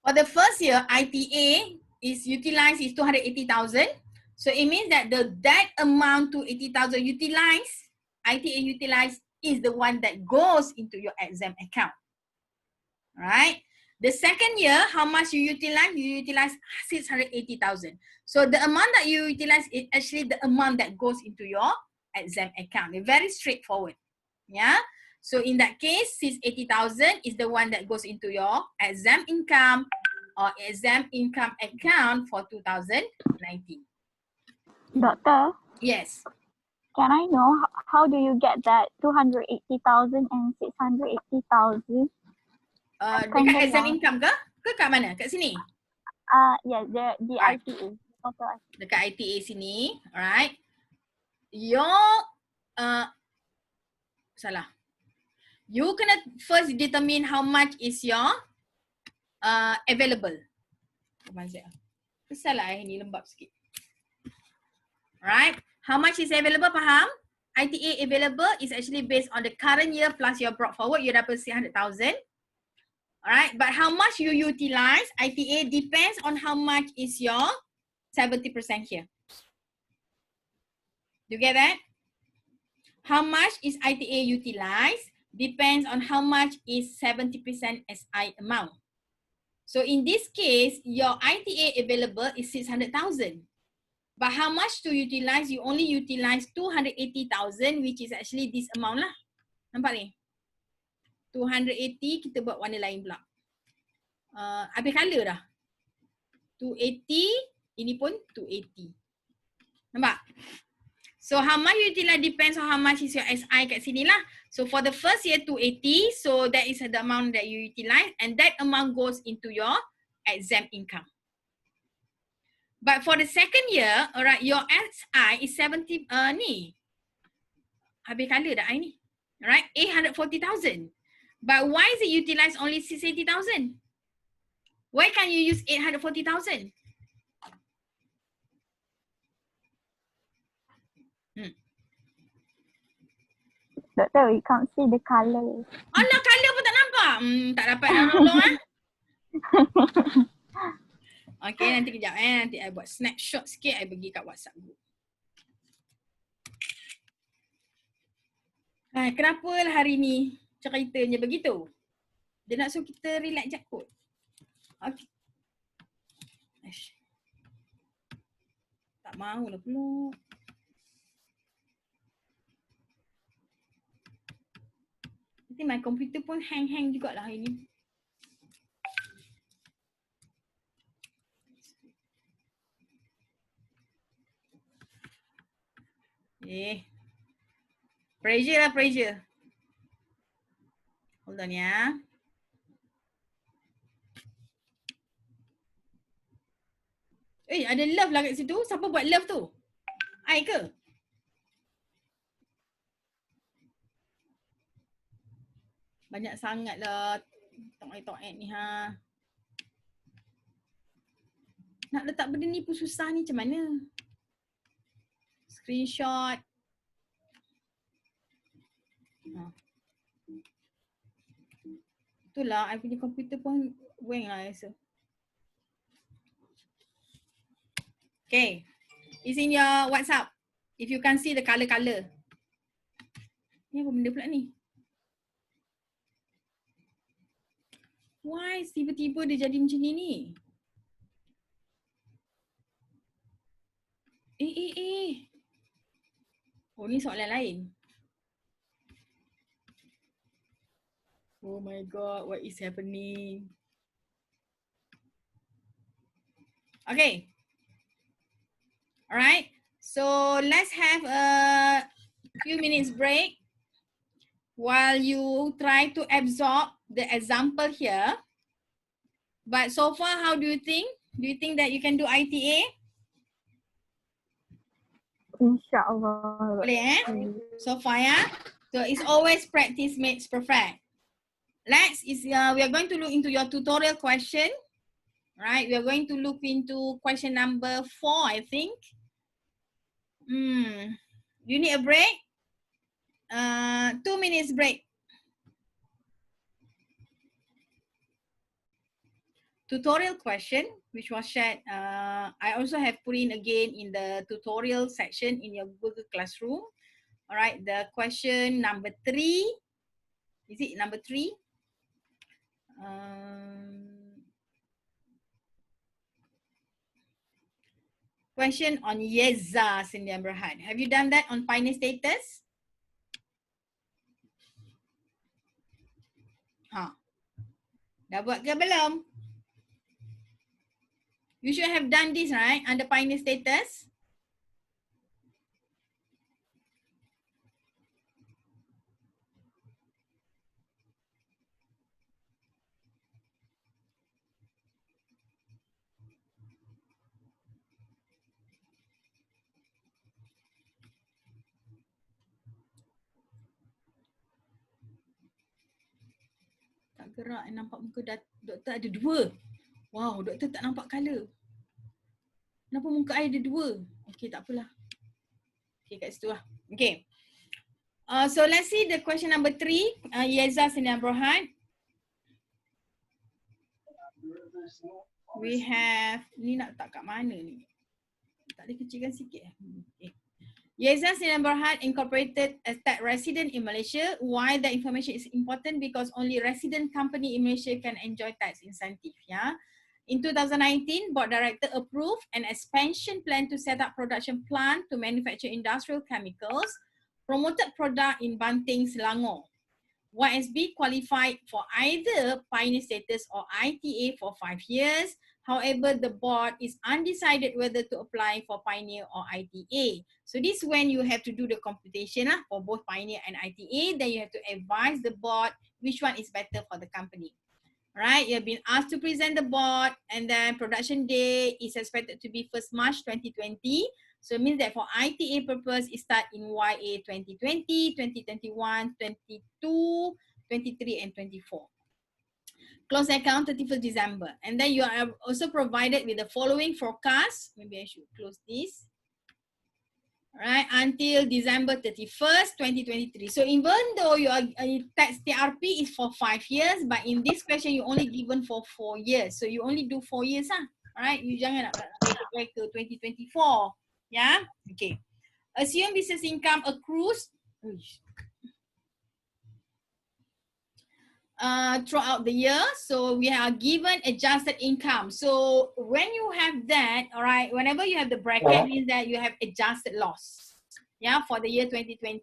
For the first year, ITA is utilized is 280,000. So it means that that amount 280,000 utilized, ITA utilized is the one that goes into your exempt account. Right? The second year, how much you utilize? You utilize 680,000. So the amount that you utilize is actually the amount that goes into your exempt account. It's very straightforward. Yeah. So in that case, 680,000 is the one that goes into your exempt income or exempt income account for 2019. Doctor, Yes. can I know how do you get that 280,000 and 680,000? Dekat exempt income ke? Ke kat mana? Kat sini? Yeah, the Alright. ITA. Dekat ITA sini. Alright. Your salah. You kena first determine how much is your available. Kesal lah ni lembab sikit. Alright. How much is available, faham? ITA available is actually based on the current year plus your brought forward, you dapat 600,000. Alright, but how much you utilize, ITA depends on how much is your 70% here. You get that? How much is ITA utilized depends on how much is 70% SI amount. So in this case, your ITA available is 600,000. But how much to utilize? You only utilize 280,000, which is actually this amount lah. Nampak ni? 280, kita buat warna lain pula. Habis colour dah. 280, ini pun 280. Nampak? So how much you utilize depends on how much is your SI kat sini lah. So for the first year 280, so that is the amount that you utilize and that amount goes into your exempt income. But for the second year, alright, your SI is 70, ni. Habis colour dah I ni. Alright, 840,000. But why is it utilized only 680,000? Why can't you use 840,000? Doctor, we can't see the color. Alah, colour pun tak nampak. Tak dapat nak tolong Okay, nanti kejap nanti I buat snapshot sikit, I bagi kat WhatsApp group. Kenapa lah hari ni ceritanya begitu? Dia nak suruh kita relax je kot. Okay. Tak mahulah pula. Nanti my komputer pun hang jugalah hari ni. Pressure lah, pressure. Hold on ya. Ada love lah kat situ. Siapa buat love tu? I ke? Banyak sangat lah tok-tok ni ha. Nak letak benda ni pun susah ni, macam mana? Screenshot. Itulah, I punya komputer pun weng lah rasa. Okay. It's in your WhatsApp. If you can see the color-color. Ni apa benda pula ni? Why tiba-tiba dia jadi macam ni? Oh, ni soalan lain. Oh my god, what is happening? Okay. Alright. So let's have a few minutes break while you try to absorb the example here. But so far, how do you think? Do you think that you can do ITA? InsyaAllah. Boleh So far ya. So it's always practice makes perfect. Next is we are going to look into your tutorial question. Right, we are going to look into question number 4, I think. You need a break? 2 minutes break. Tutorial question, which was shared. I also have put in again in the tutorial section in your Google Classroom. All right, the question number 3. Is it number 3? Question on Yeza Sindian Berhad. Have you done that on pioneer status? Dah buat ke belum? You should have done this, right? Under pioneer status. Tak gerak, nampak muka doktor ada 2. Wow, doktor tak nampak color. Kenapa muka I ada 2? Okay, tak apalah. Okay, kat situ lah. Okay. So let's see the question number 3. Yeza Sindian Berhad. We have, ni nak tak kat mana ni? Tak boleh kecilkan sikit. Okay. Yeza Sindian Berhad incorporated as tax resident in Malaysia. Why the information is important? Because only resident company in Malaysia can enjoy tax incentive. Yeah. In 2019, Board Director approved an expansion plan to set up production plant to manufacture industrial chemicals, promoted product in Banting, Selangor. YSB qualified for either pioneer status or ITA for 5 years. However, the board is undecided whether to apply for pioneer or ITA. So this is when you have to do the computation for both pioneer and ITA. Then you have to advise the board which one is better for the company. Right, you have been asked to present the board, and then production day is expected to be 1st March 2020. So it means that for ITA purpose, it start in YA 2020, 2021, 22, 23, and 24. Close account 31st December. And then you are also provided with the following forecast. Maybe I should close this. Right, until December 31st, 2023. So even though your tax TRP is for 5 years, but in this question you only given for 4 years. So you only do 4 years lah. Alright, you jangan nak back to 2024. Yeah, okay. Assume business income accrues throughout the year. So we are given adjusted income. So when you have that, all right, whenever you have the bracket, means that you have adjusted loss. Yeah, for the year 2020,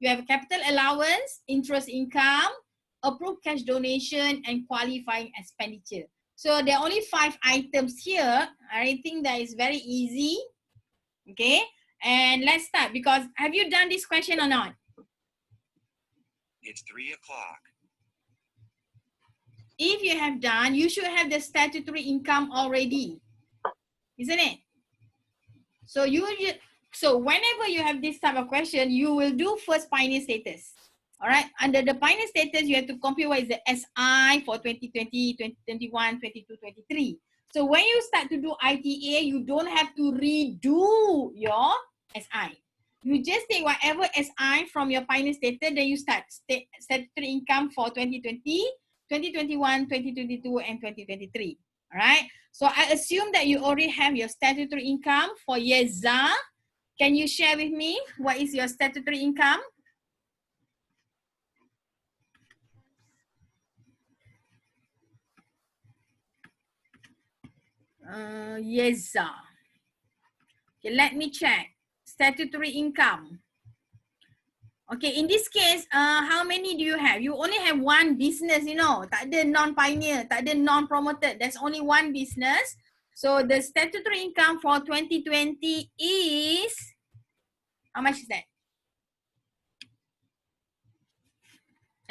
you have capital allowance, interest income, approved cash donation, and qualifying expenditure. So there are only 5 items here. I think that is very easy. Okay, and let's start, because have you done this question or not? It's 3 o'clock. If you have done, you should have the statutory income already, isn't it? So so whenever you have this type of question, you will do first pioneer status. All right, under the pioneer status, you have to compute what is the SI for 2020, 2021, 22, 23. So when you start to do ITA, you don't have to redo your SI. You just take whatever SI from your pioneer status, then you start statutory income for 2020, 2021, 2022, and 2023. All right. So I assume that you already have your statutory income for Yeza. Can you share with me what is your statutory income? Yeza. Okay, let me check. Statutory income. Okay, in this case, how many do you have? You only have one business, you know. Tak ada non-pioneer, tak ada non-promoted. There's only one business. So the statutory income for 2020 is, how much is that?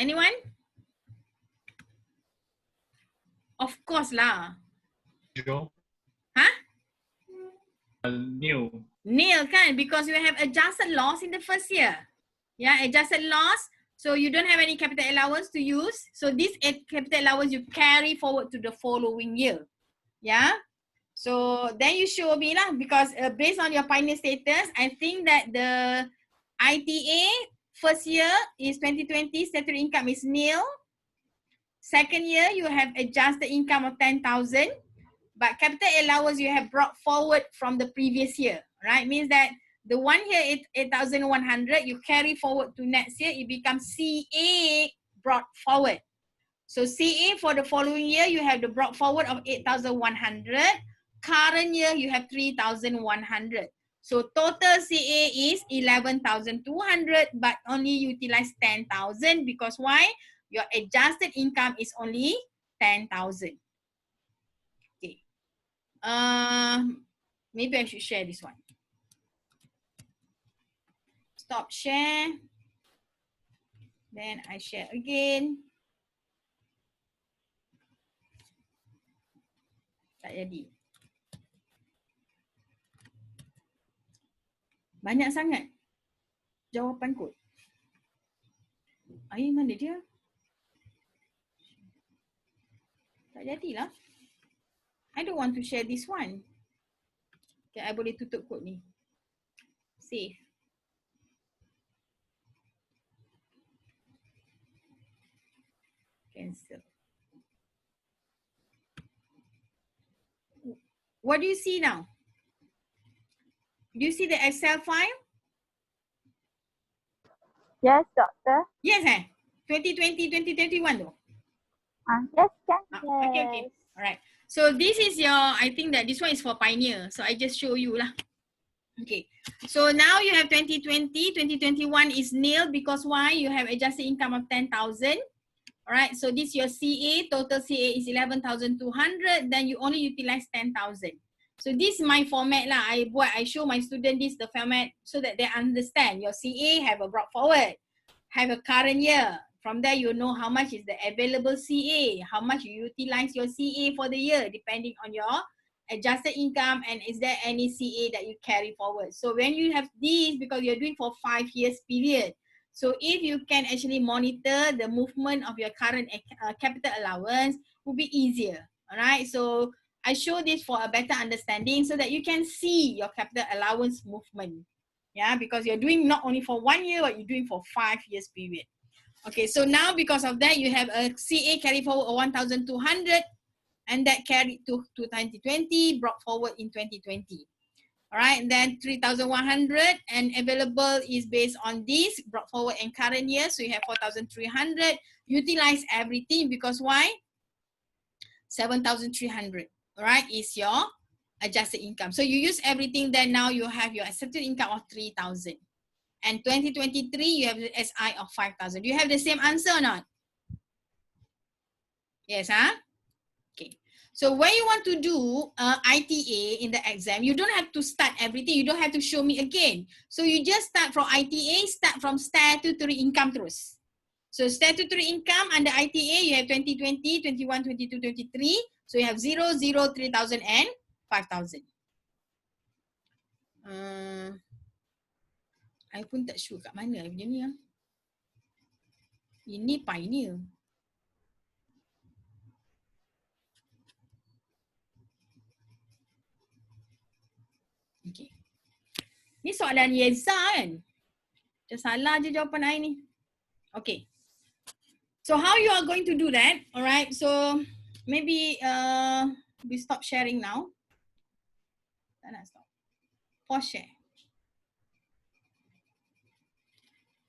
Anyone? Of course lah. Joe? Huh? New. Nil kan? Because you have adjusted loss in the first year. Yeah, adjusted loss. So you don't have any capital allowance to use. So this capital allowance you carry forward to the following year. Yeah. So then you show me lah, because based on your pioneer status, I think that the ITA first year is 2020, statutory income is nil. Second year, you have adjusted income of 10,000, but capital allowance you have brought forward from the previous year, right? Means that the one here is 8,100, you carry forward to next year, it becomes CA brought forward. So CA for the following year, you have the brought forward of 8,100. Current year, you have 3,100. So total CA is 11,200, but only utilize 10,000 because why? Your adjusted income is only 10,000. Okay. Maybe I should share this one. Stop share. Then I share again. Tak jadi. Banyak sangat jawapan kod. Air mana dia? Tak jadilah. I don't want to share this one. Okay, I boleh tutup kod ni. Save. Cancel. What do you see now? Do you see the Excel file? Yes, doctor. Yes, 2020, 2021 though. Yes, can. Okay, okay. All right. So this is your, I think that this one is for Pioneer. So I just show you lah. Okay. So now you have 2020, 2021 is nil because why? You have adjusted income of 10,000. All right. So this your CA, total CA is 11,200. Then you only utilize 10,000. So this is my format lah. I show my student this, the format, so that they understand. Your CA have a brought forward, have a current year. From there, you know how much is the available CA, how much you utilize your CA for the year, depending on your adjusted income, and is there any CA that you carry forward. So when you have this, because you're doing for 5 years period, so if you can actually monitor the movement of your current capital allowance, will be easier. All right. So I show this for a better understanding so that you can see your capital allowance movement. Yeah, because you're doing not only for 1 year, but you're doing for 5 years period. Okay, so now because of that, you have a CA carry forward of 1,200 and that carried to 2020, brought forward in 2020. All right, and then 3,100 and available is based on this, brought forward in current year. So you have 4,300, utilize everything because why? 7,300, all right, is your adjusted income. So you use everything, then now you have your accepted income of 3,000. And 2023, you have the SI of 5,000. You have the same answer or not? Yes, huh? Okay. So when you want to do ITA in the exam, you don't have to start everything. You don't have to show me again. So you just start from ITA, start from statutory income terus. So statutory income under ITA, you have 2020, 21, 22, 23. So you have 0, 0, 3,000 and 5,000. I pun tak sure kat mana punya ni. Ini Pioneer. Okay. Ni soalan Yeza kan? Macam salah je jawapan I ni. Okay. So how you are going to do that? Alright, so maybe we stop sharing now. Tak nak stop. Pause share.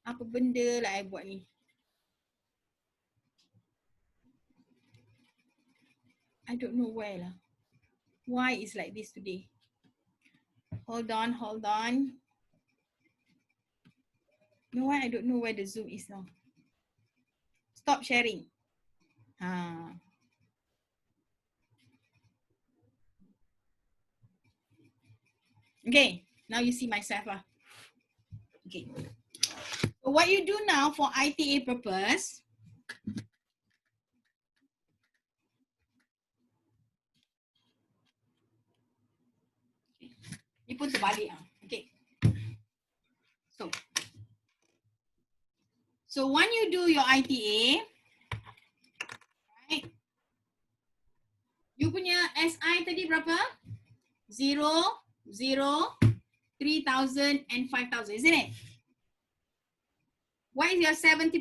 Apa benda lah I buat ni? I don't know where lah. Why is like this today? Hold on, hold on. No, why I don't know where the Zoom is now. Stop sharing. Okay, now you see myself lah. Okay. So what you do now for ITA purpose, ni pun terbalik lah. Okay. So when you do your ITA, right, you punya SI tadi berapa? 0, 0, 3,000 and 5,000, isn't it? What is your 70%?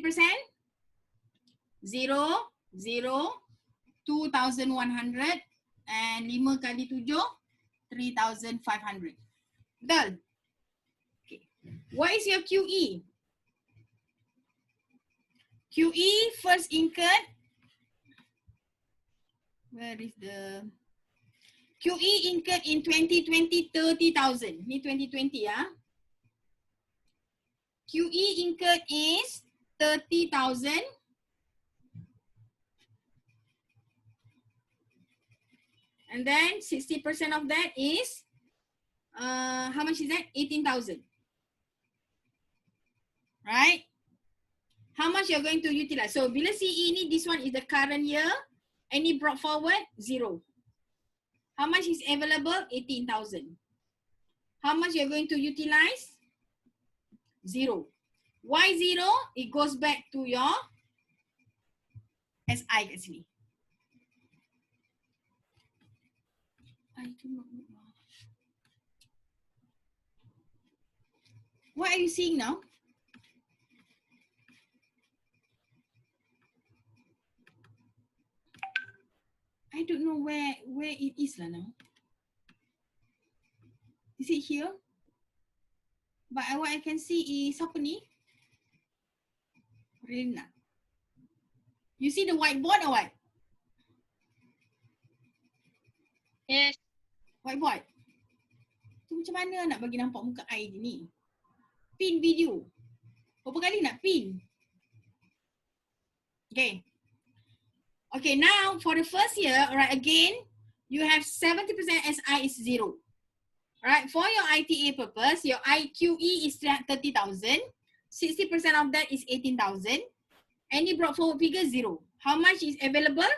0, 0, 2,100 and 5 kali 7, 3,500. Betul? Okay. What is your QE? QE first incurred. Where is the QE incurred in 2020, 30,000. Ni 2020 ya. QE incurred is 30,000. And then 60% of that is, how much is that? 18,000. Right? How much you're going to utilize? So bila CE ni, this one is the current year. Any brought forward? 0. How much is available? 18,000. How much you're going to utilize? 0. Why 0? It goes back to your SI kat sini. I do not know. What are you seeing now? I don't know where it is lah now. Is it here? But what I can see is apa ni? Rena. You see the whiteboard or what? Yes. Whiteboard. Tu macam mana nak bagi nampak muka I ni? Pin video. Berapa kali nak pin? Okay. Okay, now for the first year, alright, again, you have 70% SI is 0. Alright, for your ITA purpose, your IQE is 30,000. 60% of that is 18,000. Any brought forward figure, 0. How much is available?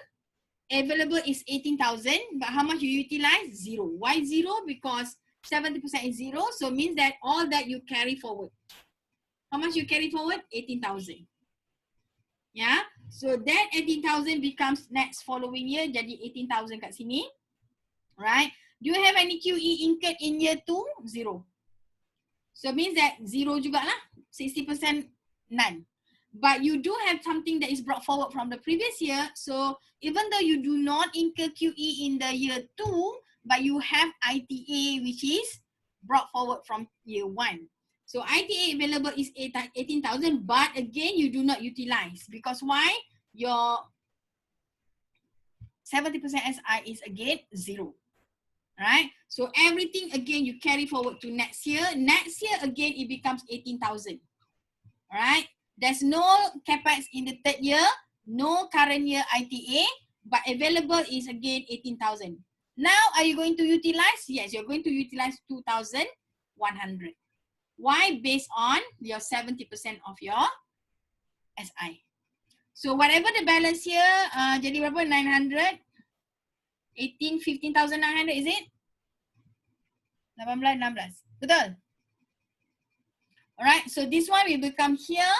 Available is 18,000, but how much you utilize? 0. Why 0? Because 70% is 0, so means that all that you carry forward. How much you carry forward? 18,000. Yeah, so that 18,000 becomes next following year, jadi 18,000 kat sini. Right? Do you have any QE incurred in year 2? 0. So means that 0 juga lah. 60% none. But you do have something that is brought forward from the previous year. So even though you do not incur QE in the year 2, but you have ITA which is brought forward from year 1. So ITA available is 18,000, but again you do not utilize. Because why? Your 70% SI is again 0. Right? So everything again you carry forward to next year. Next year again it becomes 18,000. Right? There's no capex in the third year, no current year ITA, but available is again 18,000. Now, are you going to utilize? Yes, you're going to utilize 2,100. Why? Based on your 70% of your SI. So whatever the balance here, jadi berapa? 900, 15,900, is it? 18, 16. Betul? Alright, so this one will become here.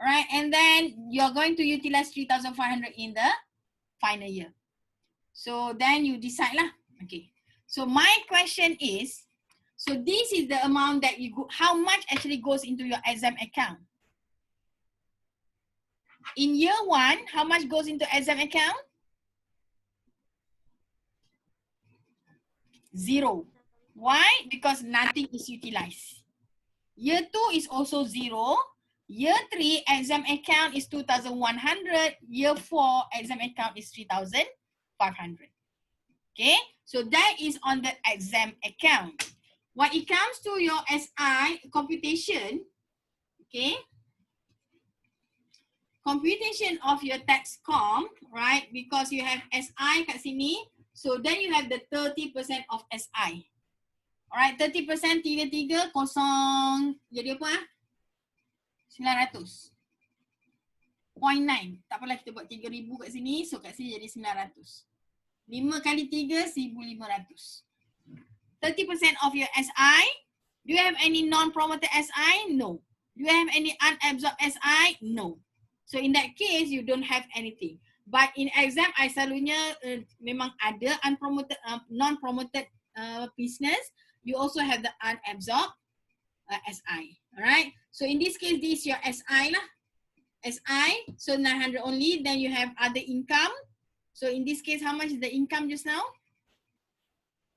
Right, and then you're going to utilize 3,500 in the final year. So then you decide lah. Okay. So my question is, so this is the amount that you go, how much actually goes into your exempt account? In year 1, how much goes into exempt account? 0. Why? Because nothing is utilized. Year 2 is also 0. Year 3, exempt account is 2,100. Year 4, exempt account is 3,500. Okay, so that is on the exempt account. When it comes to your SI computation, okay, computation of your tax com, right? Because you have SI kat sini, so then you have the 30% of SI. Alright, 30% 33 kosong jadi apa ah? 900. 0.9. Tak apalah kita buat 3,000 kat sini. So kat sini jadi 900. 5 kali 3, 1,500. 30% of your SI. Do you have any non-promoted SI? No. Do you have any unabsorbed SI? No. So in that case, you don't have anything. But in exempt, I selalunya memang ada unpromoted, non-promoted business. You also have the unabsorbed SI. Alright. So in this case, this is your SI lah. SI, so 900 only. Then you have other income. So in this case, how much is the income just now?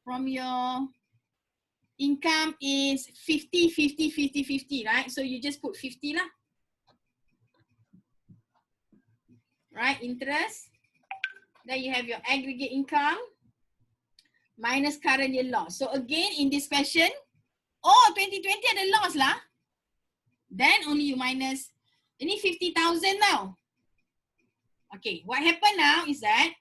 From your income is 50, 50, 50, 50, right? So you just put 50 lah. Right, interest. Then you have your aggregate income minus current year loss. So again, in this question, oh, 2020 ada loss lah. Then only you minus, ini 50,000 now. Okay, what happened now is that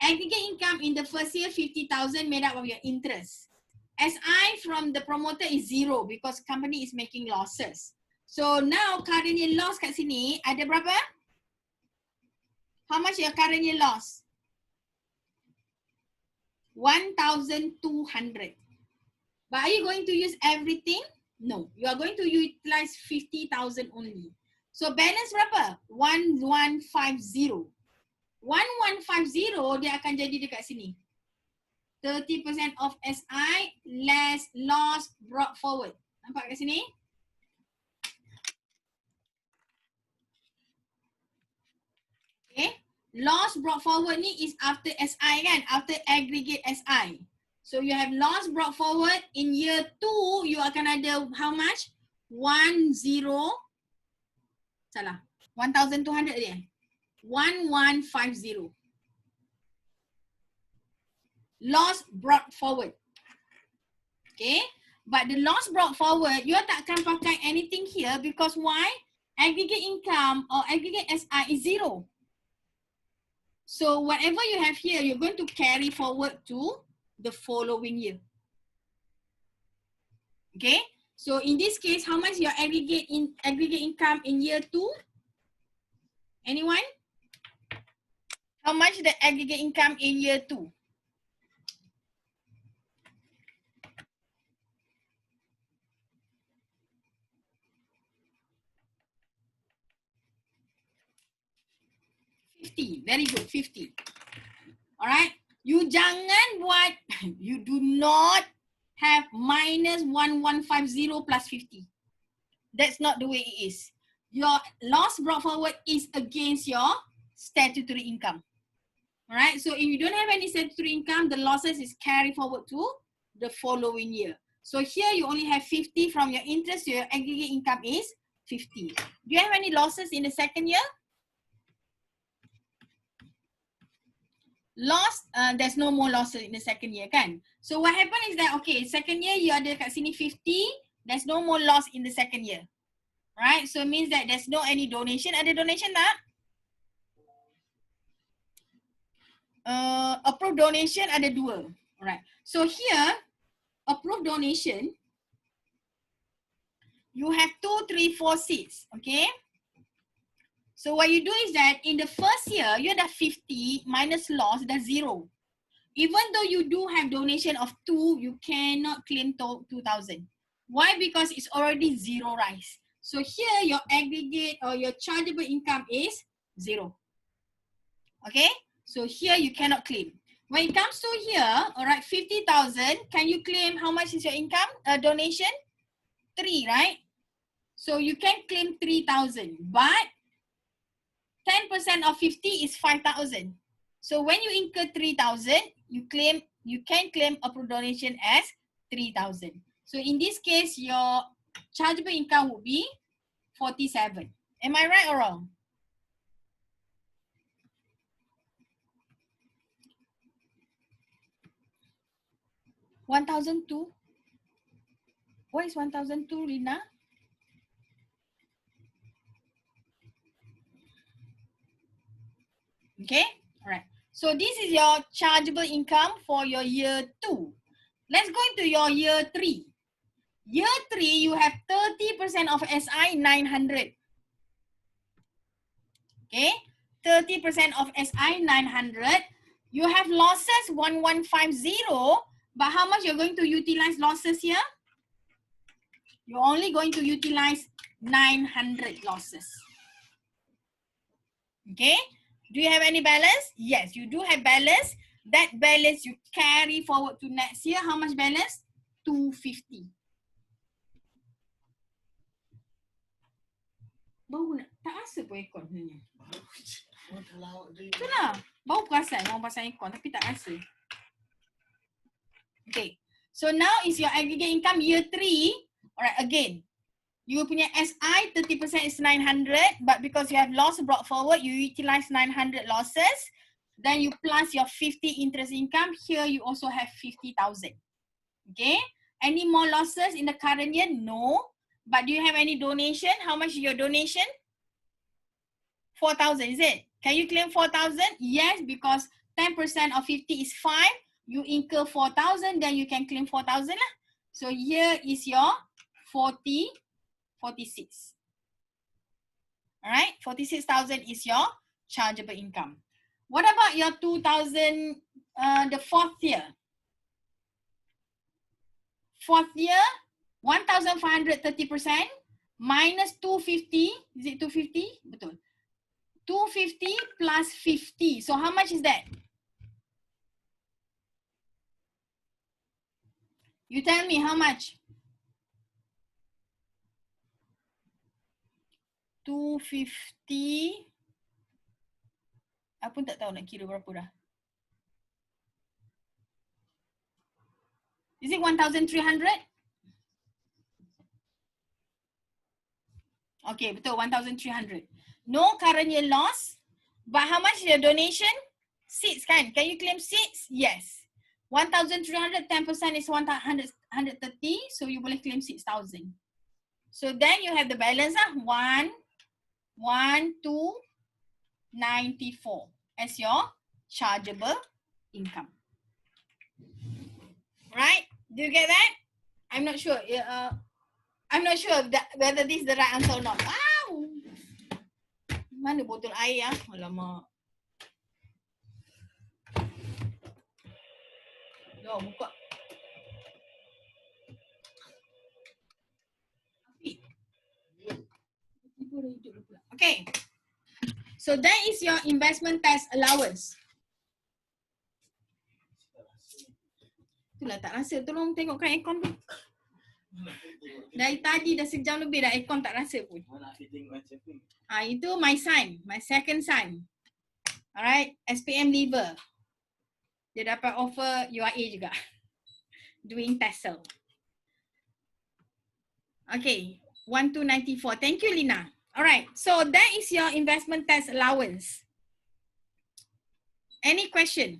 aggregate income in the first year, 50,000 made up of your interest. SI from the promoter is 0 because company is making losses. So now current year loss kat sini ada berapa? How much your current year loss? 1,200. But are you going to use everything? No, you are going to utilize 50,000 only. So balance berapa? 1150. 1150 dia akan jadi dekat sini. 30% of SI less loss brought forward. Nampak kat sini? Okay. Loss brought forward ni is after SI kan? After aggregate SI. So you have loss brought forward in year 2, you akan ada how much? 1,200 dia. 1150. Loss brought forward. Okay. But the loss brought forward, you takkan pakai anything here because why? Aggregate income or aggregate SI is 0. So whatever you have here, you're going to carry forward to the following year. Okay. So in this case, how much your aggregate income in year 2? Anyone? How much the aggregate income in year 2? Very good, 50. Alright. You jangan buat, you do not have minus 1150 plus 50. That's not the way it is. Your loss brought forward is against your statutory income. Alright. So if you don't have any statutory income, the losses is carried forward to the following year. So here you only have 50 from your interest, so your aggregate income is 50. Do you have any losses in the second year? Loss, there's no more losses in the second year kan? So what happened is that, okay, second year you ada kat sini 50, there's no more loss in the second year. Right? So it means that there's no any donation. Ada donation tak? Approved donation ada 2. Alright. So here, approved donation, you have 2, 3, 4 seats. Okay? So what you do is that in the first year, you ada 50 minus loss, that's 0. Even though you do have donation of 2, you cannot claim 2,000. Why? Because it's already zeroized. So here your aggregate or your chargeable income is 0. Okay? So here you cannot claim. When it comes to here, all right, 50,000, can you claim how much is your income? Donation? 3, right? So you can claim 3,000, but 10% of 50 is 5,000. So when you incur 3,000, you can claim approved donation as 3,000. So in this case, your chargeable income would be 47. Am I right or wrong? $1,002. What is $1,002, Rina? Okay, all right. So this is your chargeable income for your year 2. Let's go into your year 3. Year 3, you have 30% of SI 900. Okay, 30% of SI 900. You have losses 1150, but how much you're going to utilize losses here? You're only going to utilize 900 losses. Okay, Do you have any balance? Yes, you do have balance. That balance you carry forward to next year. How much balance? 250. Bau nak, tak rasa pun aircon sebenarnya. Itulah, bau perasan orang pasang aircon tapi tak rasa. Okay, so now is your aggregate income year 3. Alright, again, you punya SI 30% is 900, but because you have loss brought forward, you utilize 900 losses. Then you plus your 50 interest income. Here you also have 50,000. Okay, any more losses in the current year? No. But do you have any donation? How much is your donation? 4,000, is it? Can you claim 4,000? Yes, because 10% of 50 is 5. You incur 4,000, then you can claim 4,000 lah. So here is your 46. Alright, 46,000 is your chargeable income. What about your 2,000, the fourth year? Fourth year, 1,530% minus 250. Is it 250? Betul. 250 plus 50. So how much is that? You tell me how much? 250. Aku pun tak tahu nak kira berapa dah. Is it 1,300? Okay, betul, 1,300. No current year loss. But how much is your donation? 6 kan? Can you claim 6? Yes. 1,300, 10% is 130. So you boleh claim 6,000. So then you have the balance lah. 1,294 as your chargeable income. Right? Do you get that? I'm not sure. I'm not sure whether this is the right answer or not. Wow! Mana botol air ya? Alamak. Yo, buka. Okay. So that is your investment tax allowance. Itulah tak rasa. Tolong tengokkan aircon tu. Dari tadi dah sejam lebih dah aircon tak rasa pun. Itu my son, my second son. Alright, SPM leaver. Dia dapat offer UIA juga. Doing TESOL. Okay, 1,294. Thank you, Lina. Alright, so that is your investment tax allowance. Any question?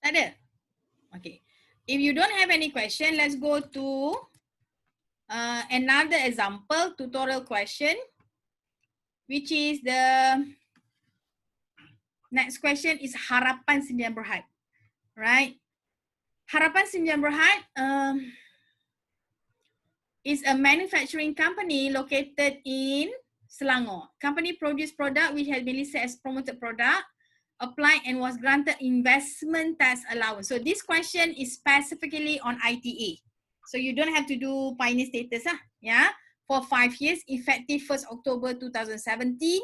Tak ada? Okay. If you don't have any question, let's go to another example, tutorial question, which is the next question is Harapan Sdn Bhd. Right? Harapan Sdn Bhd is a manufacturing company located in Selangor. Company produce product which has been listed as promoted product, applied and was granted investment tax allowance. So this question is specifically on ITA. So you don't have to do pioneer status, yeah, for 5 years, effective 1st October 2017.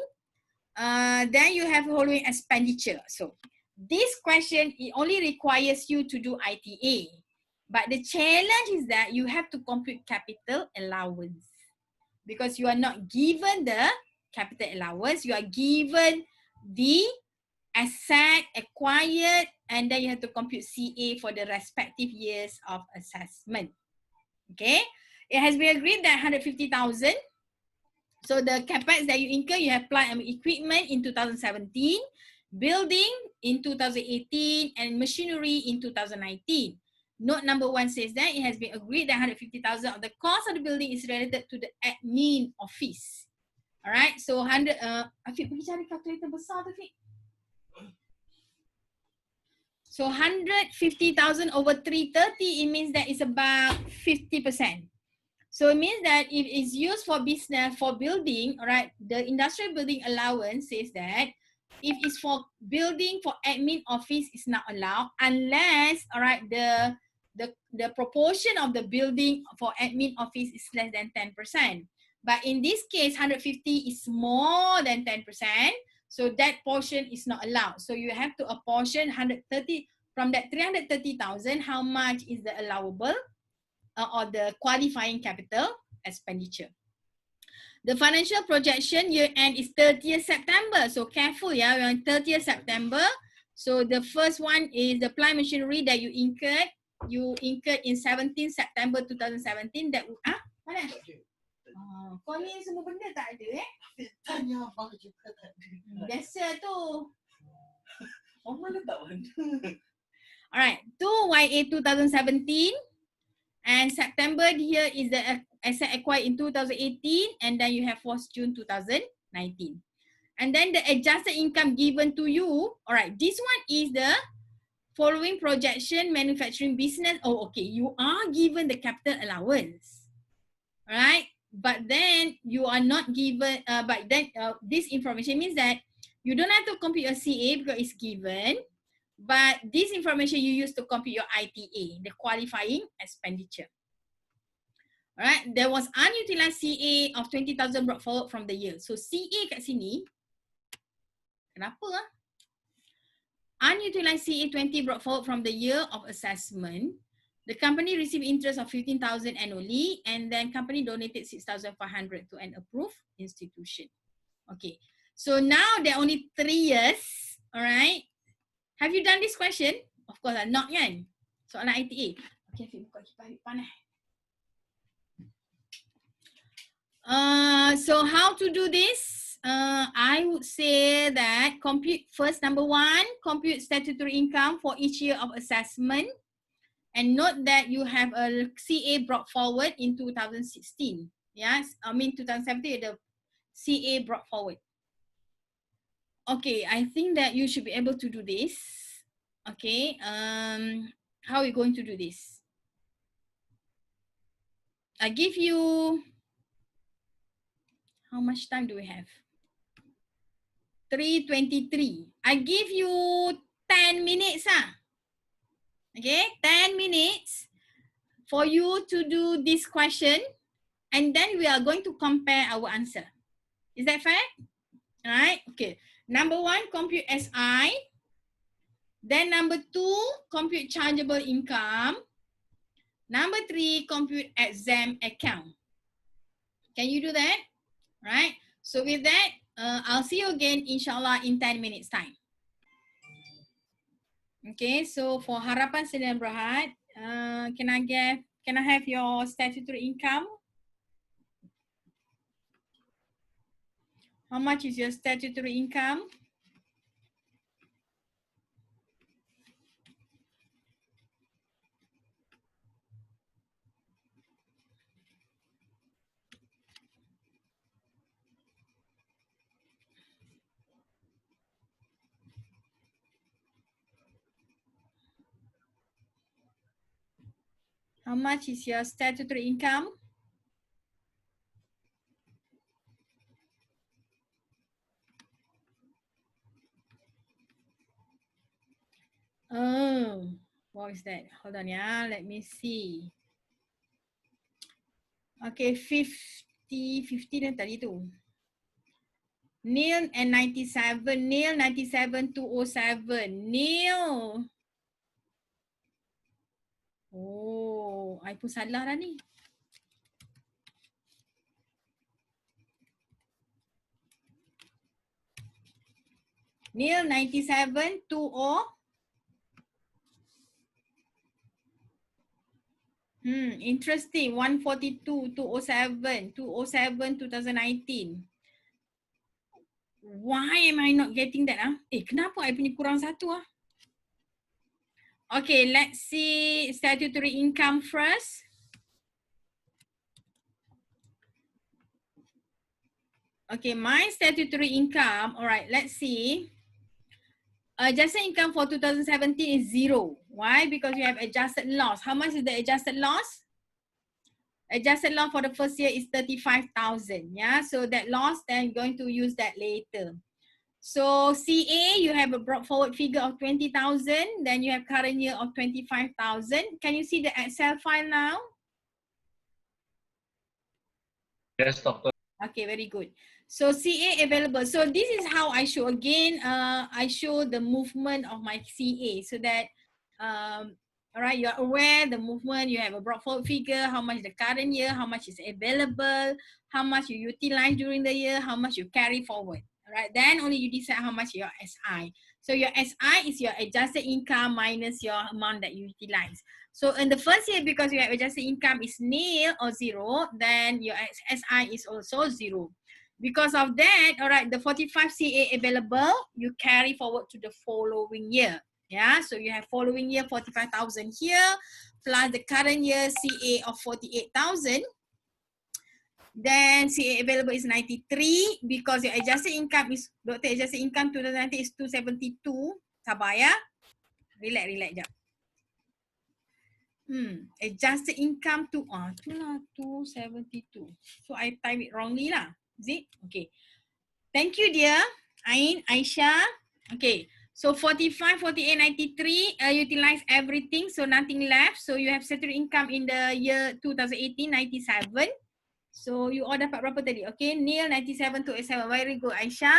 Then you have following expenditure. So this question, it only requires you to do ITA. But the challenge is that you have to compute capital allowance. Because you are not given the capital allowance, you are given the asset acquired, and then you have to compute CA for the respective years of assessment. Okay, it has been agreed that 150,000. So the capex that you incur, you have plant and equipment in 2017, building in 2018, and machinery in 2019. Note number 1 says that it has been agreed that 150,000 of the cost of the building is related to the admin office. Alright, so 100. Afiq pergi cari kalkulator besar tu, Afiq. So 150,000 over 330, it means that it's about 50%. So it means that if it's used for business, for building, all right, the industrial building allowance says that if it's for building for admin office, it's not allowed unless, all right, the the proportion of the building for admin office is less than 10%. But in this case, 150 is more than 10%. So that portion is not allowed. So you have to apportion 130 from that 330,000. How much is the allowable or the qualifying capital expenditure? The financial projection year end is 30th September. So careful, yeah, we're on 30th September. So the first one is the plant machinery that you incurred. You incurred in 17 September 2017. That mana? Kau ni semua benda tak ada Tanya abang juga tak ada. Biasa tu. Oh, mana tak benda. Alright, 2YA 2017 and September here is the asset acquired in 2018 and then you have 4th June 2019. And then the adjusted income given to you, alright, this one is the following projection manufacturing business. Oh, okay, you are given the capital allowance, alright, but then you are not given, this information means that you don't have to compute your CA because it's given. But this information you use to compute your ITA, the qualifying expenditure. Alright, there was unutilized CA of 20,000 brought forward from the year. So CA kat sini, kenapa Unutilized CA 20 brought forward from the year of assessment. The company received interest of 15,000 annually and then company donated 6,500 to an approved institution. Okay, so now there are only 3 years, alright. Have you done this question? Of course not kan? Soalan ITA. Okay, Fik buka kipas panas. So how to do this? I would say that compute first, number 1, compute statutory income for each year of assessment. And note that you have a CA brought forward in 2016. Yes, I mean 2017, the CA brought forward. Okay, I think that you should be able to do this. Okay, how are we going to do this? I give you, how much time do we have? 3:23. I give you 10 minutes. Okay, 10 minutes for you to do this question and then we are going to compare our answer. Is that fair? All right, okay. Number 1, compute SI. Then number 2, compute chargeable income. Number 3, compute exempt account. Can you do that? Right. So with that, I'll see you again inshallah in 10 minutes time. Okay, so for Harapan Sdn Bhd, can I have your statutory income? How much is your statutory income? How much is your statutory income? Oh, what is that? Hold on, yeah. Let me see. Okay, 50 dan tadi tu. Nil and 97, nil 97 207, nil. Oh, I pun salah dah ni. Nil 97 20. Interesting. 142 207 207 2019. Why am I not getting that? Kenapa I punya kurang satu? Okay, let's see statutory income first. Okay, my statutory income. All right, let's see. Adjusted income for 2017 is 0. Why? Because we have adjusted loss. How much is the adjusted loss? Adjusted loss for the first year is 35,000. Yeah, so that loss, then going to use that later. So CA, you have a brought forward figure of 20,000. Then you have current year of 25,000. Can you see the Excel file now? Yes, doctor. Okay, very good. So CA available. So this is how I show again. I show the movement of my CA so that all right, you're aware the movement. You have a brought forward figure, how much the current year, how much is available, how much you utilize during the year, how much you carry forward. All right, then only you decide how much your SI. So your SI is your adjusted income minus your amount that you utilize. So in the first year, because your adjusted income is nil or zero, then your SI is also zero. Because of that, all right, the 45 CA available, you carry forward to the following year. Yeah, so you have following year 45,000 here, plus the current year CA of 48,000. Then CA available is 93 because your adjusted income is, Dr. adjusted income 2019 is 272. Sabar ya. Relax jap. Adjusted income to, itulah 272. So I type it wrongly lah. Is it? Okay. Thank you dear. Ain, Aisyah. Okay. So 45, 48, 93, utilize everything. So nothing left. So you have statutory income in the year 2018, 97. So you all dapat berapa tadi? Okay, nil 97 to 87. Very good, Aisyah.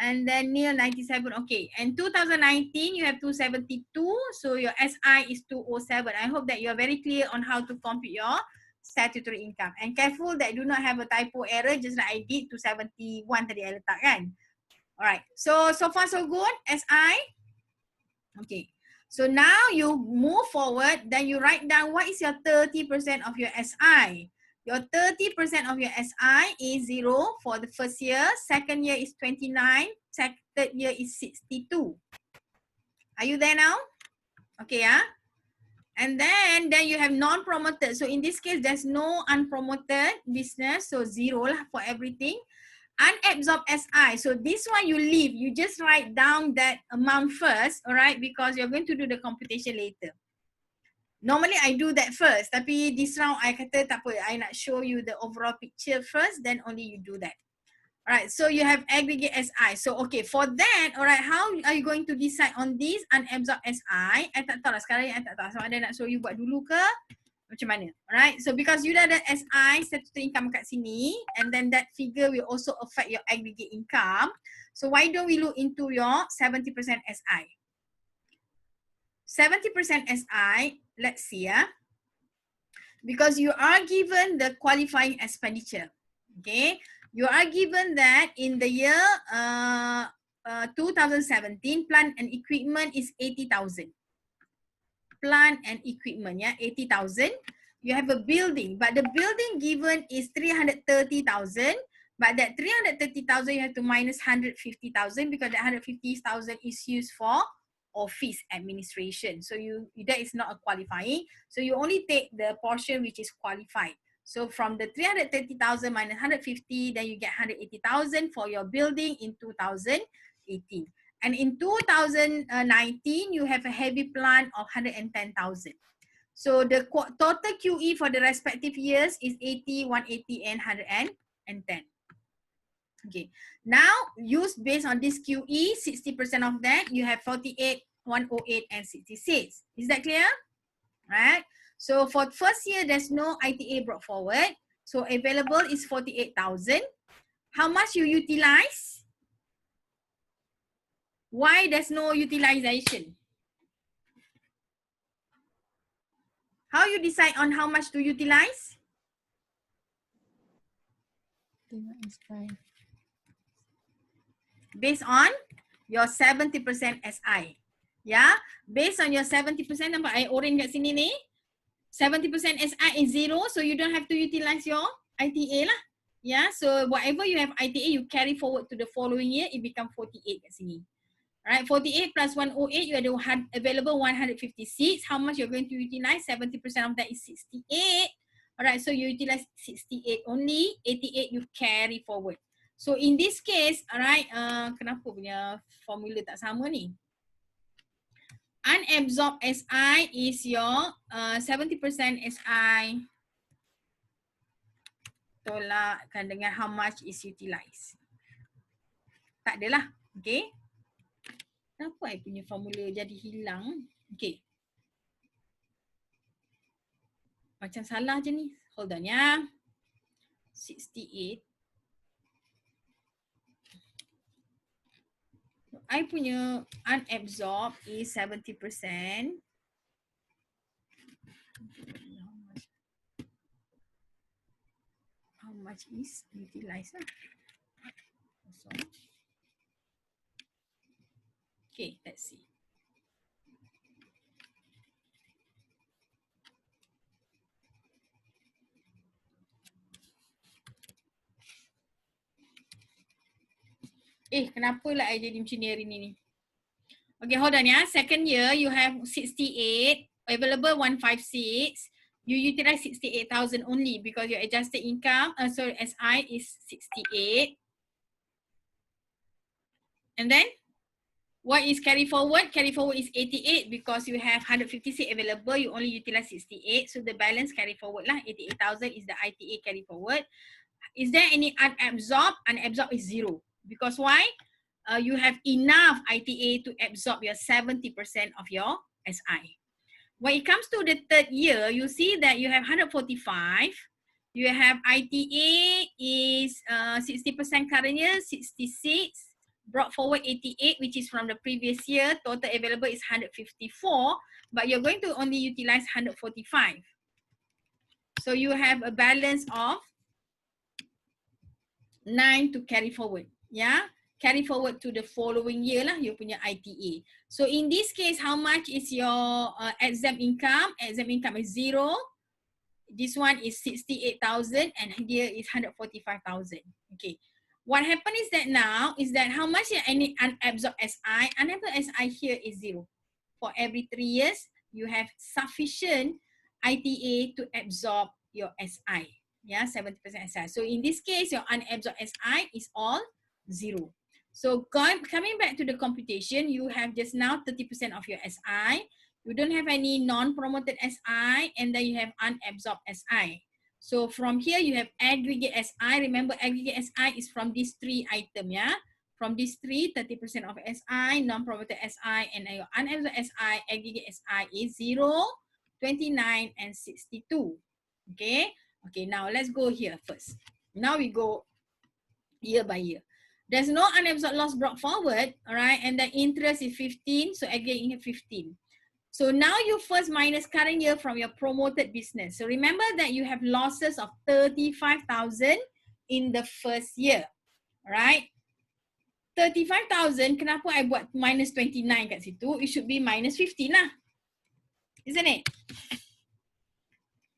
And then nil 97. Okay. And 2019 you have 272. So your SI is 207. I hope that you are very clear on how to compute your statutory income. And careful that do not have a typo error just like I did 271 tadi I letak kan. Alright. So far so good. SI. Okay. So now you move forward, then you write down what is your 30% of your SI. Your 30% of your SI is 0 for the first year, second year is 29, third year is 62. Are you there now? Okay, yeah. And then you have non-promoted. So in this case, there's no unpromoted business, so 0 lah for everything. Unabsorbed SI. So this one you leave. You just write down that amount first, all right? Because you're going to do the computation later. Normally I do that first. Tapi this round I kata tak apa. I nak show you the overall picture first. Then only you do that. Alright. So you have aggregate SI. So okay. For that, alright. How are you going to decide on this unabsorbed SI? I tak tahu lah sekarang. I tak tahu. Sama ada nak suruh you buat dulu ke? Macam mana? Alright. So because you dah ada SI, statutory income kat sini. And then that figure will also affect your aggregate income. So why don't we look into your 70% SI? 70% SI, let's see because you are given the qualifying expenditure, okay? You are given that in the year 2017, plant and equipment is 80,000. Plant and equipment, 80,000. You have a building, but the building given is 330,000. But that 330,000 you have to minus 150,000 because that 150,000 is used for office administration. So that is not a qualifying. So you only take the portion which is qualified. So from the 330,000 minus 150, then you get 180,000 for your building in 2018. And in 2019, you have a heavy plant of 110,000. So the total QE for the respective years is 80, 180, and 110. Okay, now use based on this QE, 60% of that, you have 48, 108, and 66. Is that clear? Right. So for first year, there's no ITA brought forward. So available is 48,000. How much you utilize? Why there's no utilization? How you decide on how much to utilize? Based on your 70% SI. Yeah, based on your 70%, nampak I orange kat sini ni, 70% SI is 0, so you don't have to utilize your ITA lah. Yeah, so whatever you have ITA, you carry forward to the following year, it become 48 kat sini. Alright, 48 plus 108, you have available 156. How much you're going to utilize? 70% of that is 68. Alright, so you utilize 68 only, 88 you carry forward. So in this case, alright, kenapa punya formula tak sama ni? Unabsorbed SI is your 70% SI tolakkan dengan how much is utilized. Tak adalah. Okay. Kenapa I punya formula jadi hilang? Okay. Macam salah je ni. Hold on ya. 68. I punya unabsorbed is 70%. How much is utilized? So, okay, let's see. Kenapa lah I jadi macam ni hari ni? Okay, hold on ya. Second year, you have 68, available 156. You utilize 68,000 only because your adjusted income, SI is 68. And then, what is carry forward? Carry forward is 88 because you have 156 available, you only utilize 68. So the balance carry forward lah, 88,000 is the ITA carry forward. Is there any unabsorbed? Unabsorbed is 0. Because why? You have enough ITA to absorb your 70% of your SI. When it comes to the third year, you see that you have 145. You have ITA is 60% current year, 66. Brought forward 88, which is from the previous year. Total available is 154, but you're going to only utilize 145. So you have a balance of 9 to carry forward. Yeah, carry forward to the following year lah, you punya ITA. So in this case, how much is your exempt income? Exempt income is 0. This one is 68,000 and here is 145,000. Okay. What happened is that now is that how much is any unabsorbed SI? Unabsorbed SI here is 0. For every 3 years, you have sufficient ITA to absorb your SI. Yeah, 70% SI. So in this case, your unabsorbed SI is all 0. So coming back to the computation, you have just now 30% of your SI. You don't have any non-promoted SI, and then you have unabsorbed SI. So from here, you have aggregate SI. Remember, aggregate SI is from these 3 items, yeah? From these 3, 30% of SI, non-promoted SI, and your unabsorbed SI, aggregate SI is 0, 29, and 62. Okay? Okay, now let's go here first. Now we go year by year. There's no unabsorbed loss brought forward, all right? And the interest is 15, so aggregate 15. So now you first minus current year from your promoted business. So remember that you have losses of 35,000 in the first year, right? 35,000, kenapa I buat minus 29 kat situ? It should be minus 15 lah. Isn't it?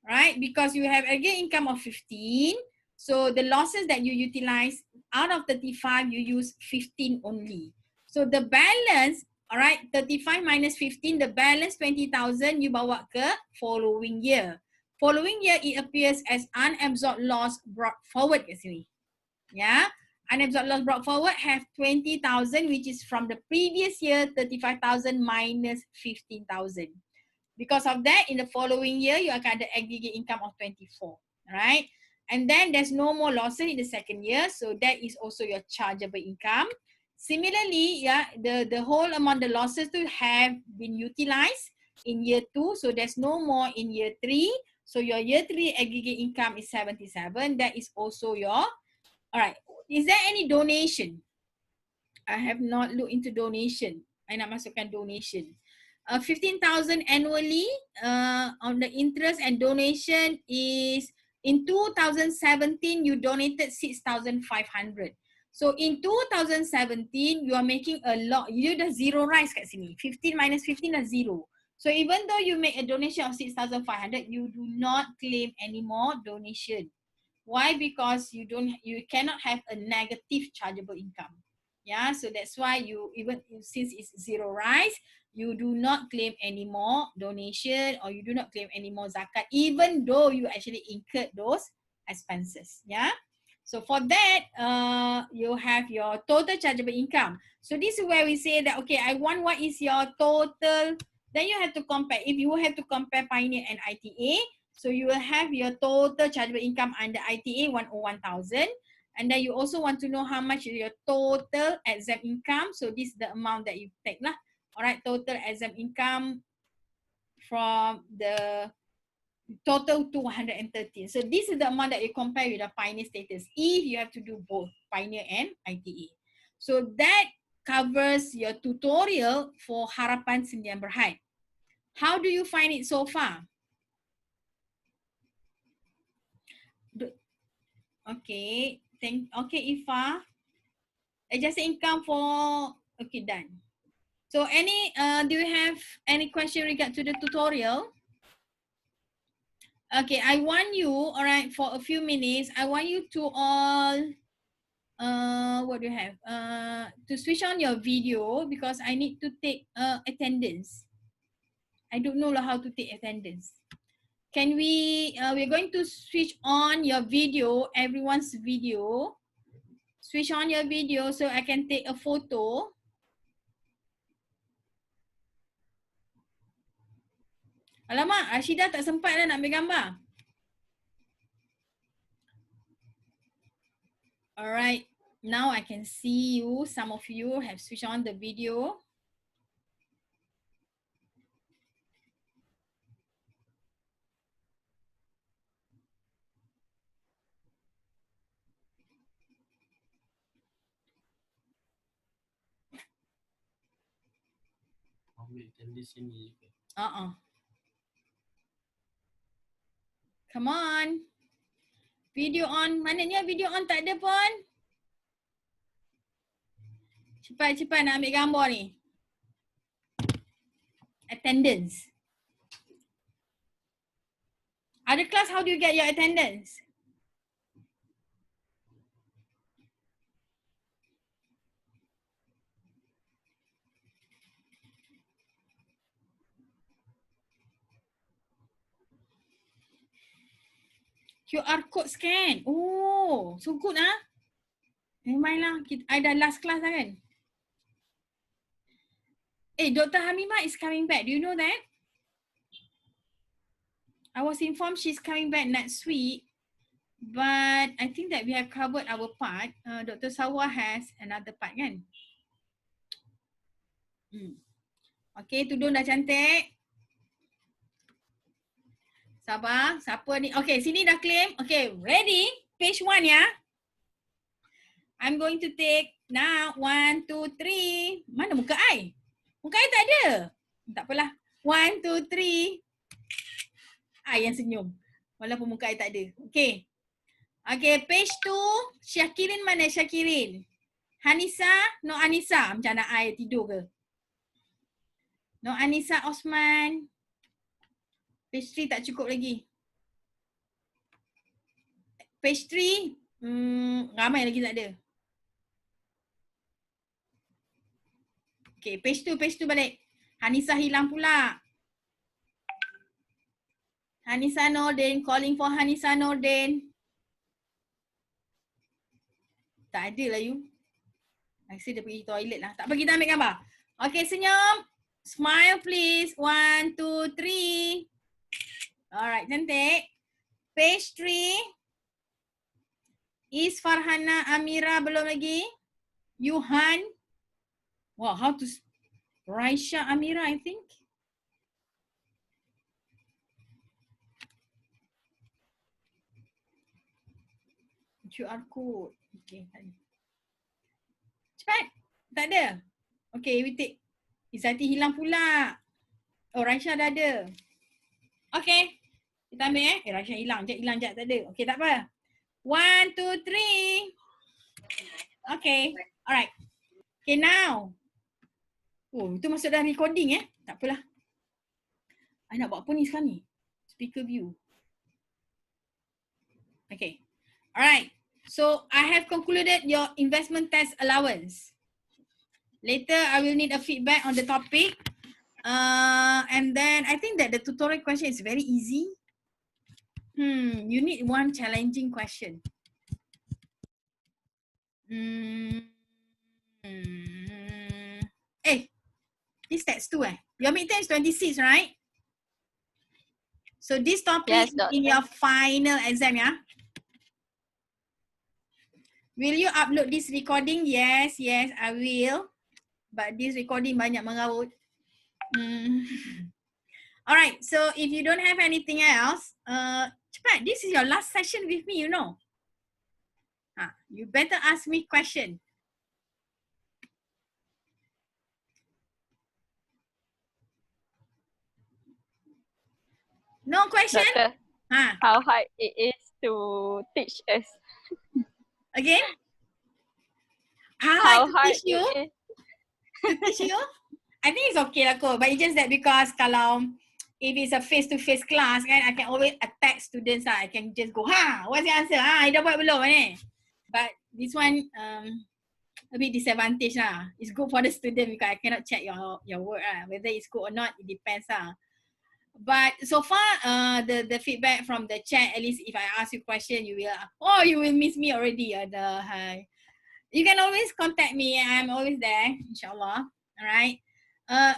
Right? Because you have aggregate income of 15. So the losses that you utilize out of 35, you use 15 only. So the balance, all right, 35 minus 15, the balance 20,000 you bawa ke following year. Following year, it appears as unabsorbed loss brought forward kat sini. Yeah, unabsorbed loss brought forward have 20,000, which is from the previous year, 35,000 minus 15,000. Because of that, in the following year, you akan ada aggregate income of 24, right? And then there's no more losses in the second year, so that is also your chargeable income. Similarly, yeah, the whole amount of losses to have been utilized in year 2, so there's no more in year 3. So your year 3 aggregate income is 77. That is also your, all right. Is there any donation? I have not looked into donation. I nak masukkan donation. 15,000 annually on the interest and donation is in 2017 you donated 6,500. So in 2017 you are making a lot. You dah zero rise kat sini. 15 minus 15 dah zero. So even though you make a donation of 6,500, you do not claim any more donation. Why? Because you cannot have a negative chargeable income. Yeah, so that's why you even since it's zero rise, you do not claim any more donation or you do not claim any more zakat, even though you actually incurred those expenses. Yeah. So for that, you have your total chargeable income. So this is where we say that, okay, I want what is your total. Then you have to compare. If you have to compare Pioneer and ITA, so you will have your total chargeable income under ITA 101,000. And then you also want to know how much is your total exempt income. So this is the amount that you take lah. Alright, total exempt income from the total 213. So this is the amount that you compare with the pioneer status if you have to do both pioneer and ITA. So that covers your tutorial for Harapan Sendian Berhad. How do you find it so far? Okay, okay, Ifa. Adjusted income for, okay, done. So do you have any question regard to the tutorial? Okay, I want you, all right, for a few minutes, I want you to all, what do you have? To switch on your video because I need to take attendance. I don't know how to take attendance. Can we're going to switch on your video, everyone's video. Switch on your video so I can take a photo. Alamak, Rashida tak sempat dah nak ambil gambar. Alright, now I can see you. Some of you have switched on the video. Ambil tanda sini juga. Come on. Video on. Mananya video on tak ada pun. Cepat-cepat nak ambil gambar ni. Attendance. Other class, how do you get your attendance? QR code scan. Oh, so good ah. Nevermind lah. I dah last class lah kan. Dr. Hamimah is coming back. Do you know that? I was informed she's coming back next week. But I think that we have covered our part. Dr. Sawa has another part kan? Okay, tudung dah cantik. Sabar, siapa ni? Okay, sini dah claim. Okay, ready? Page 1 ya. I'm going to take now 1, 2, 3. Mana muka I? Muka I tak ada. Tak apalah. 1, 2, 3. I yang senyum. Walaupun muka I tak ada. Okay. Okay, page 2. Syakirin mana Syakirin? Hanisa? No Anissa. Macam anak I tidur ke? No Anissa Osman. Page 3 tak cukup lagi. Page 3, ramai lagi tak ada. Okay, page 2 balik. Hanisa hilang pula. Hanisa Nordin, calling for Hanisa Nordin. Tak ada lah you. Rasa dia pergi toilet lah. Tak apa, kita ambil gambar. Okay, senyum. Smile please. 1, 2, 3. Alright, cantik. Page 3. Is Farhana Amira belum lagi? Yuhan. Wow, how to... Raisha Amira, I think. QR code. Okay. Cepat. Tak ada. Okay, we take. Izzati hilang pula. Oh, Raisha dah ada. Okay. Kita ambil Raisha hilang. Hilang tak ada. Okay, tak apa. 1, 2, 3. Okay. Alright. Okay, now. Oh, itu masuk dalam recording Tak apalah. I nak buat apa ni sekarang ni? Speaker view. Okay. Alright. So, I have concluded your investment tax allowance. Later, I will need a feedback on the topic. And then, I think that the tutorial question is very easy. You need one challenging question. This text 2 Your midterm is 26, right? So this topic Yes, is in your final exam, yeah? Will you upload this recording? Yes, I will. But this recording banyak mengaut. Alright, so if you don't have anything else, cepat, this is your last session with me, you know. You better ask me question. No question? Doctor, how hard it is to teach us? Again? How How to hard teach you? it is? To teach you? I think it's okay lah kot. But it's just that because kalau if it's a face-to-face class kan, I can always attack students lah. I can just go, what's the answer? I dah buat belum ni? But this one a bit disadvantage lah. It's good for the student because I cannot check your work lah. Whether it's good or not, it depends lah. But so far, the feedback from the chat, at least if I ask you question, you will miss me already. You can always contact me. I'm always there, inshallah. All right.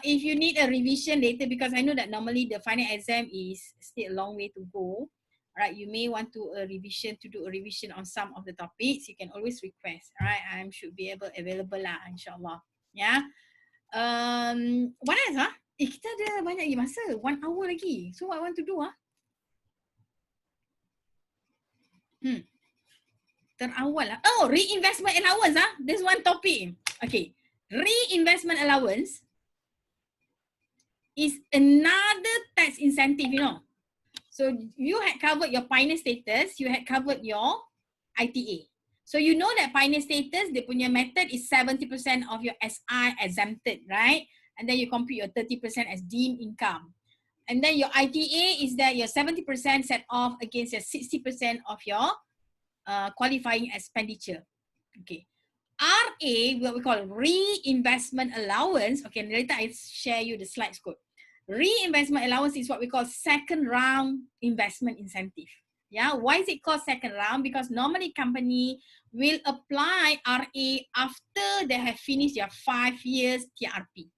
If you need a revision later, because I know that normally the final exam is still a long way to go. All right. You may want to do a revision on some of the topics. You can always request. All right. I should be available lah, inshallah. Yeah. What else? Kita ada banyak lagi masa. 1 hour lagi. So what I want to do? Terawal lah. Oh, reinvestment allowance. There's one topic. Okay. Reinvestment allowance is another tax incentive, you know. So you had covered your pioneer status, you had covered your ITA. So you know that pioneer status, the punya method is 70% of your SI exempted, right? And then you compute your 30% as deemed income. And then your ITA is that your 70% set off against your 60% of your qualifying expenditure. Okay. RA, what we call reinvestment allowance. Okay, later I share you the slides code. Reinvestment allowance is what we call second round investment incentive. Yeah, why is it called second round? Because normally company will apply RA after they have finished their 5 years TRP.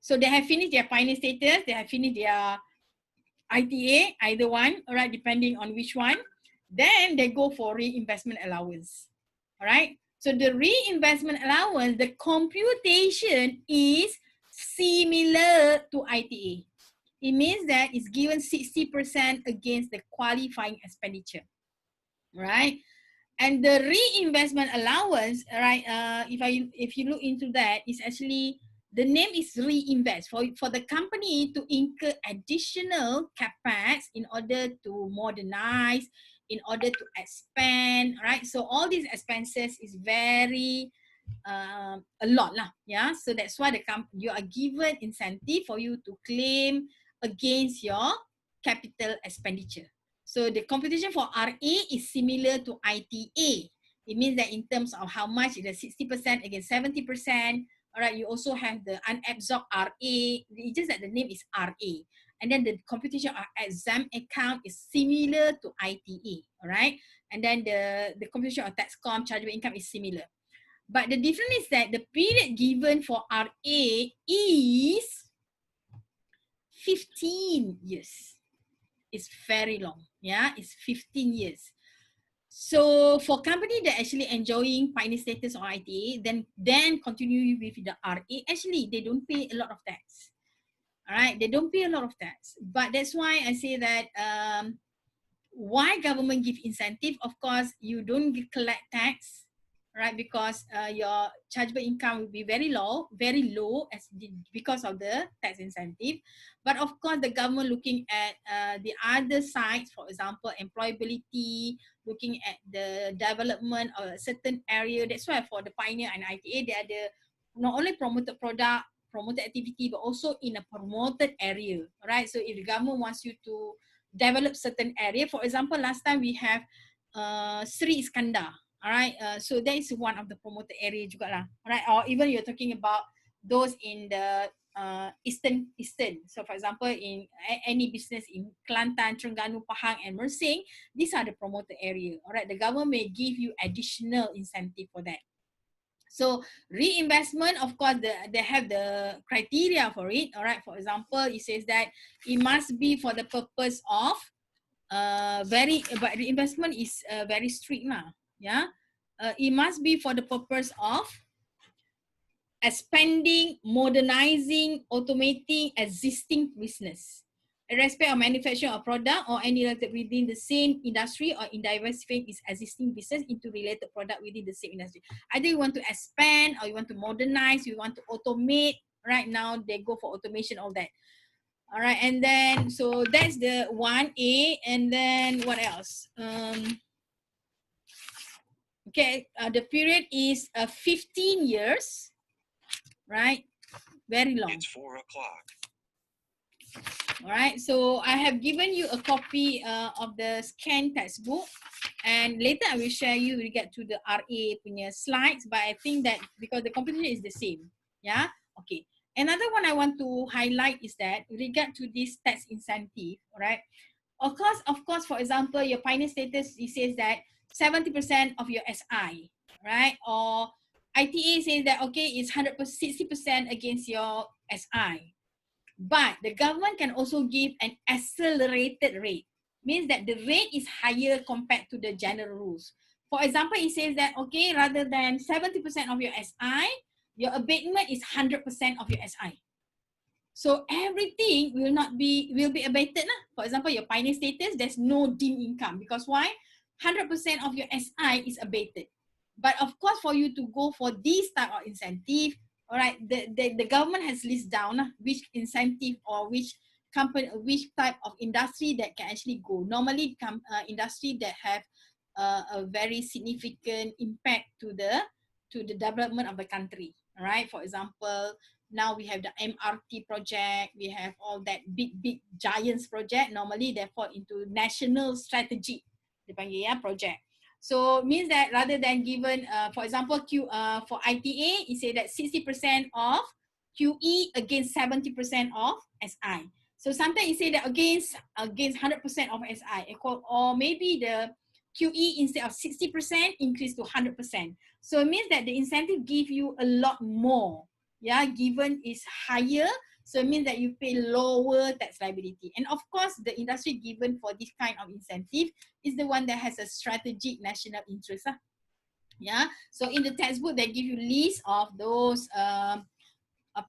So they have finished their pioneer status, they have finished their ITA, either one, all right, depending on which one. Then they go for reinvestment allowance. All right. So the reinvestment allowance, the computation is similar to ITA. It means that it's given 60% against the qualifying expenditure. Right. And the reinvestment allowance, right, if you look into that, it's actually, the name is reinvest for the company to incur additional capex in order to modernize, in order to expand, right? So all these expenses is very a lot lah, yeah. So that's why you are given incentive for you to claim against your capital expenditure. So the computation for RA is similar to ITA. It means that in terms of how much is the 60% against 70%, all right, you also have the unabsorbed RA. It's just that the name is RA. And then the computation of exempt account is similar to ITA, all right? And then the computation of tax com chargeable income is similar. But the difference is that the period given for RA is 15 years. It's very long, yeah? It's 15 years. So for company that actually enjoying pioneer status or ITA, then continue with the RA, actually they don't pay a lot of tax. All right, they don't pay a lot of tax. But that's why I say that why government give incentive? Of course, you don't collect tax, right? Because your chargeable income will be very low because of the tax incentive. But of course, the government looking at the other sides, for example, employability, looking at the development of a certain area. That's why for the pioneer and ITA, they are the not only promoted product, promoted activity, but also in a promoted area, right? So if the government wants you to develop certain area, for example, last time we have Sri Iskandar, all right? So that is one of the promoted area juga lah, right? Or even you're talking about those in the eastern. So for example, in any business in Kelantan, Terengganu, Pahang and Mersing, these are the promoted area, all right? The government may give you additional incentive for that. So reinvestment, of course, they have the criteria for it, all right? For example, it says that it must be for the purpose of but reinvestment is very strict now, yeah? it must be for the purpose of expanding, modernizing, automating existing business, irrespective of manufacturing or product or any related within the same industry, or in diversifying its existing business into related product within the same industry. Either you want to expand or you want to modernize, you want to automate. Right now, they go for automation, all that. All right, and then, so that's the 1A, and then what else? Okay, the period is 15 years, right? Very long. It's 4 o'clock. All right, so I have given you a copy of the scanned textbook, and later I will share you with regard to the RA punya slides, but I think that because the competition is the same, yeah, okay. Another one I want to highlight is that with regard to this tax incentive, all right, of course, for example, your pioneer status, it says that 70% of your SI, right, or ITA says that, okay, it's 100%, 60% against your SI. But the government can also give an accelerated rate. Means that the rate is higher compared to the general rules. For example, it says that, okay, rather than 70% of your SI, your abatement is 100% of your SI. So everything will be abated. For example, your pioneer status, there's no deemed income. Because why? 100% of your SI is abated. But of course, for you to go for this type of incentive, all right, the government has listed down which incentive or which company, which type of industry that can actually go. Normally, industry that have a very significant impact to the development of the country. All right, for example, now we have the MRT project, we have all that big giants project. Normally, they fall into national strategy, dipanggil ya, project. So means that rather than given, for example, for ITA, it say that 60% of QE against 70% of SI. So sometimes it say that against 100% of SI, or maybe the QE instead of 60% increase to 100%. So it means that the incentive give you a lot more. Yeah, given is higher, so it means that you pay lower tax liability. And of course, the industry given for this kind of incentive is the one that has a strategic national interest. Yeah, so in the textbook, they give you list of those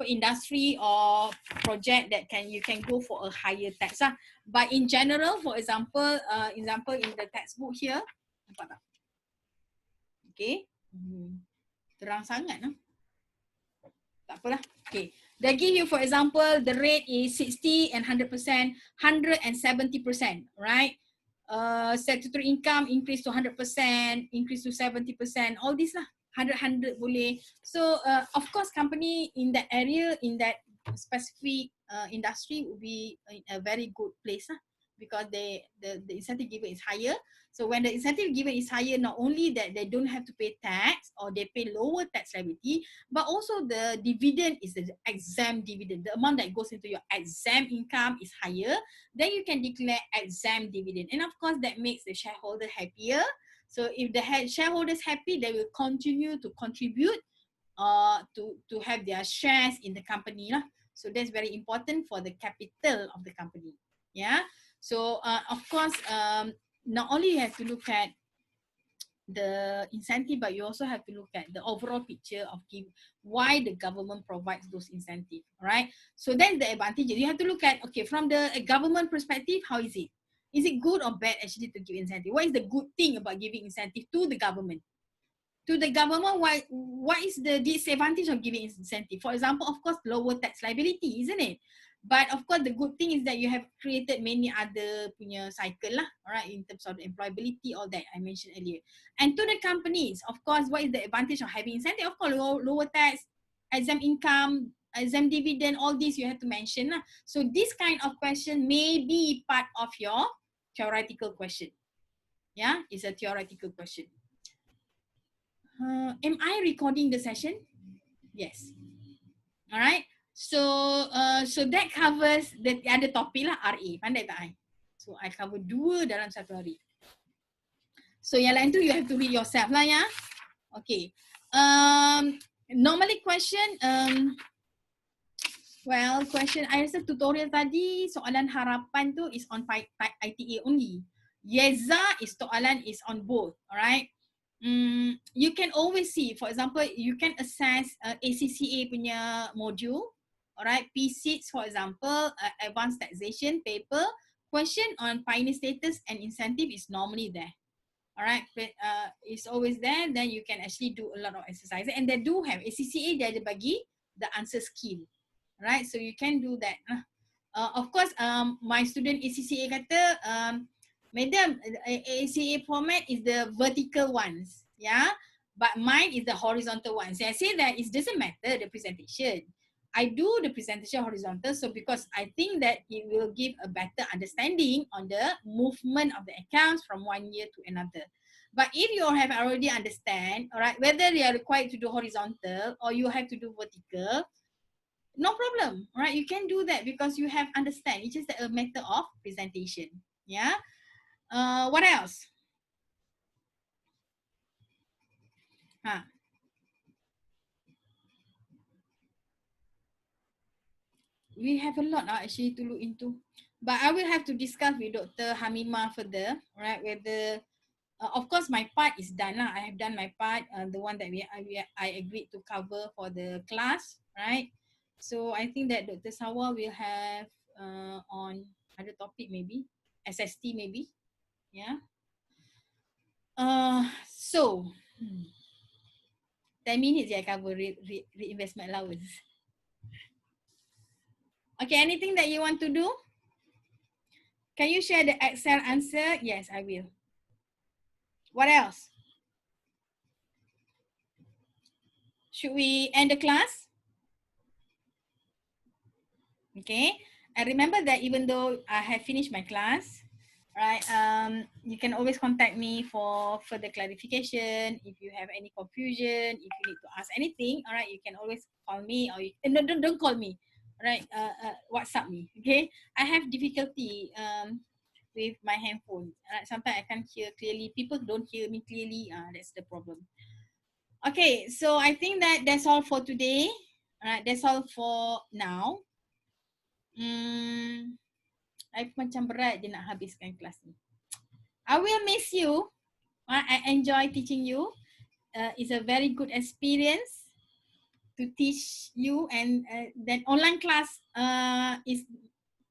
industry or project that you can go for a higher tax. But in general, for example, in the textbook here, nampak tak? Okay, terang sangat. Tak apalah. Okay. They give you, for example, the rate is 60 and 100%, 170%, right? Statutory income increase to 100%, increase to 70%, all this lah. 100 boleh. So, of course, company in that area, in that specific industry would be in a very good place lah, because the incentive given is higher. So when the incentive given is higher, not only that they don't have to pay tax or they pay lower tax liability, but also the dividend is the exempt dividend. The amount that goes into your exempt income is higher. Then you can declare exempt dividend. And of course, that makes the shareholder happier. So if the shareholders happy, they will continue to contribute to have their shares in the company lah. So that's very important for the capital of the company. Yeah. So of course, not only you have to look at the incentive, but you also have to look at the overall picture of why the government provides those incentives, right? So that's the advantages. You have to look at, okay, from the government perspective, how is it? Is it good or bad actually to give incentive? What is the good thing about giving incentive to the government? To the government, what is the disadvantage of giving incentive? For example, of course, lower tax liability, isn't it? But of course, the good thing is that you have created many other punya cycle lah, alright, in terms of the employability, all that I mentioned earlier. And to the companies, of course, what is the advantage of having incentive? Of course, lower tax, exempt income, exempt dividend, all this you have to mention lah. So this kind of question may be part of your theoretical question. Yeah, it's a theoretical question. Am I recording the session? Yes. All right. So that covers the other topic lah, RA. Pandai tak I? So I cover 2 dalam 1 hari. So yang lain tu you have to read yourself lah ya. Okay. Normally question, question I rasa tutorial tadi soalan harapan tu is on ITA only. Yeza is soalan is on both. Alright. you can always see, for example, you can assess ACCA punya module, alright, P6 for example, advanced taxation paper, question on pioneer status and incentive is normally there. Alright, but it's always there. Then you can actually do a lot of exercises, and they do have ACCA. Dia ada bagi the answer scheme, right? So you can do that. Of course, my student ACCA kata, madam, ACCA format is the vertical ones, yeah, but mine is the horizontal ones. I say that it doesn't matter the presentation. I do the presentation horizontal, so because I think that it will give a better understanding on the movement of the accounts from one year to another. But if you have already understand, all right, whether you are required to do horizontal or you have to do vertical, no problem, all right? You can do that because you have understand. It's just a matter of presentation, yeah. What else? We have a lot actually to look into, but I will have to discuss with Dr. Hamima further, right? Whether, of course, my part is done lah. I have done my part, the one that I agreed to cover for the class, right? So I think that Dr. Sawa will have on other topic maybe, SST maybe, yeah. So 10 minutes I cover reinvestment allowance. Okay, anything that you want to do? Can you share the Excel answer? Yes, I will. What else? Should we end the class? Okay. And remember that even though I have finished my class, right, you can always contact me for further clarification. If you have any confusion, if you need to ask anything, all right, you can always call me, or you, no, don't call me, right? WhatsApp me. Okay. I have difficulty with my handphone. Sometimes I can't hear clearly. People don't hear me clearly. That's the problem. Okay, so I think that that's all for today. That's all for now. I macam berat je nak habiskan kelas ni. I will miss you. I enjoy teaching you. It's a very good experience to teach you, and then online class is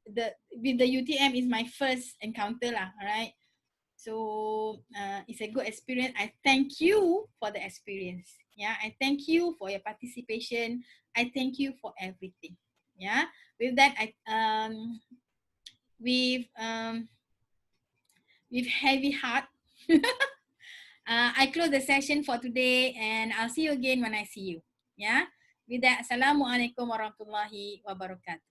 with the UTM is my first encounter lah, alright. So it's a good experience. I thank you for the experience. Yeah, I thank you for your participation. I thank you for everything. Yeah, with that, with heavy heart, I close the session for today, and I'll see you again when I see you. Yeah, with that, Assalamualaikum warahmatullahi wabarakatuh.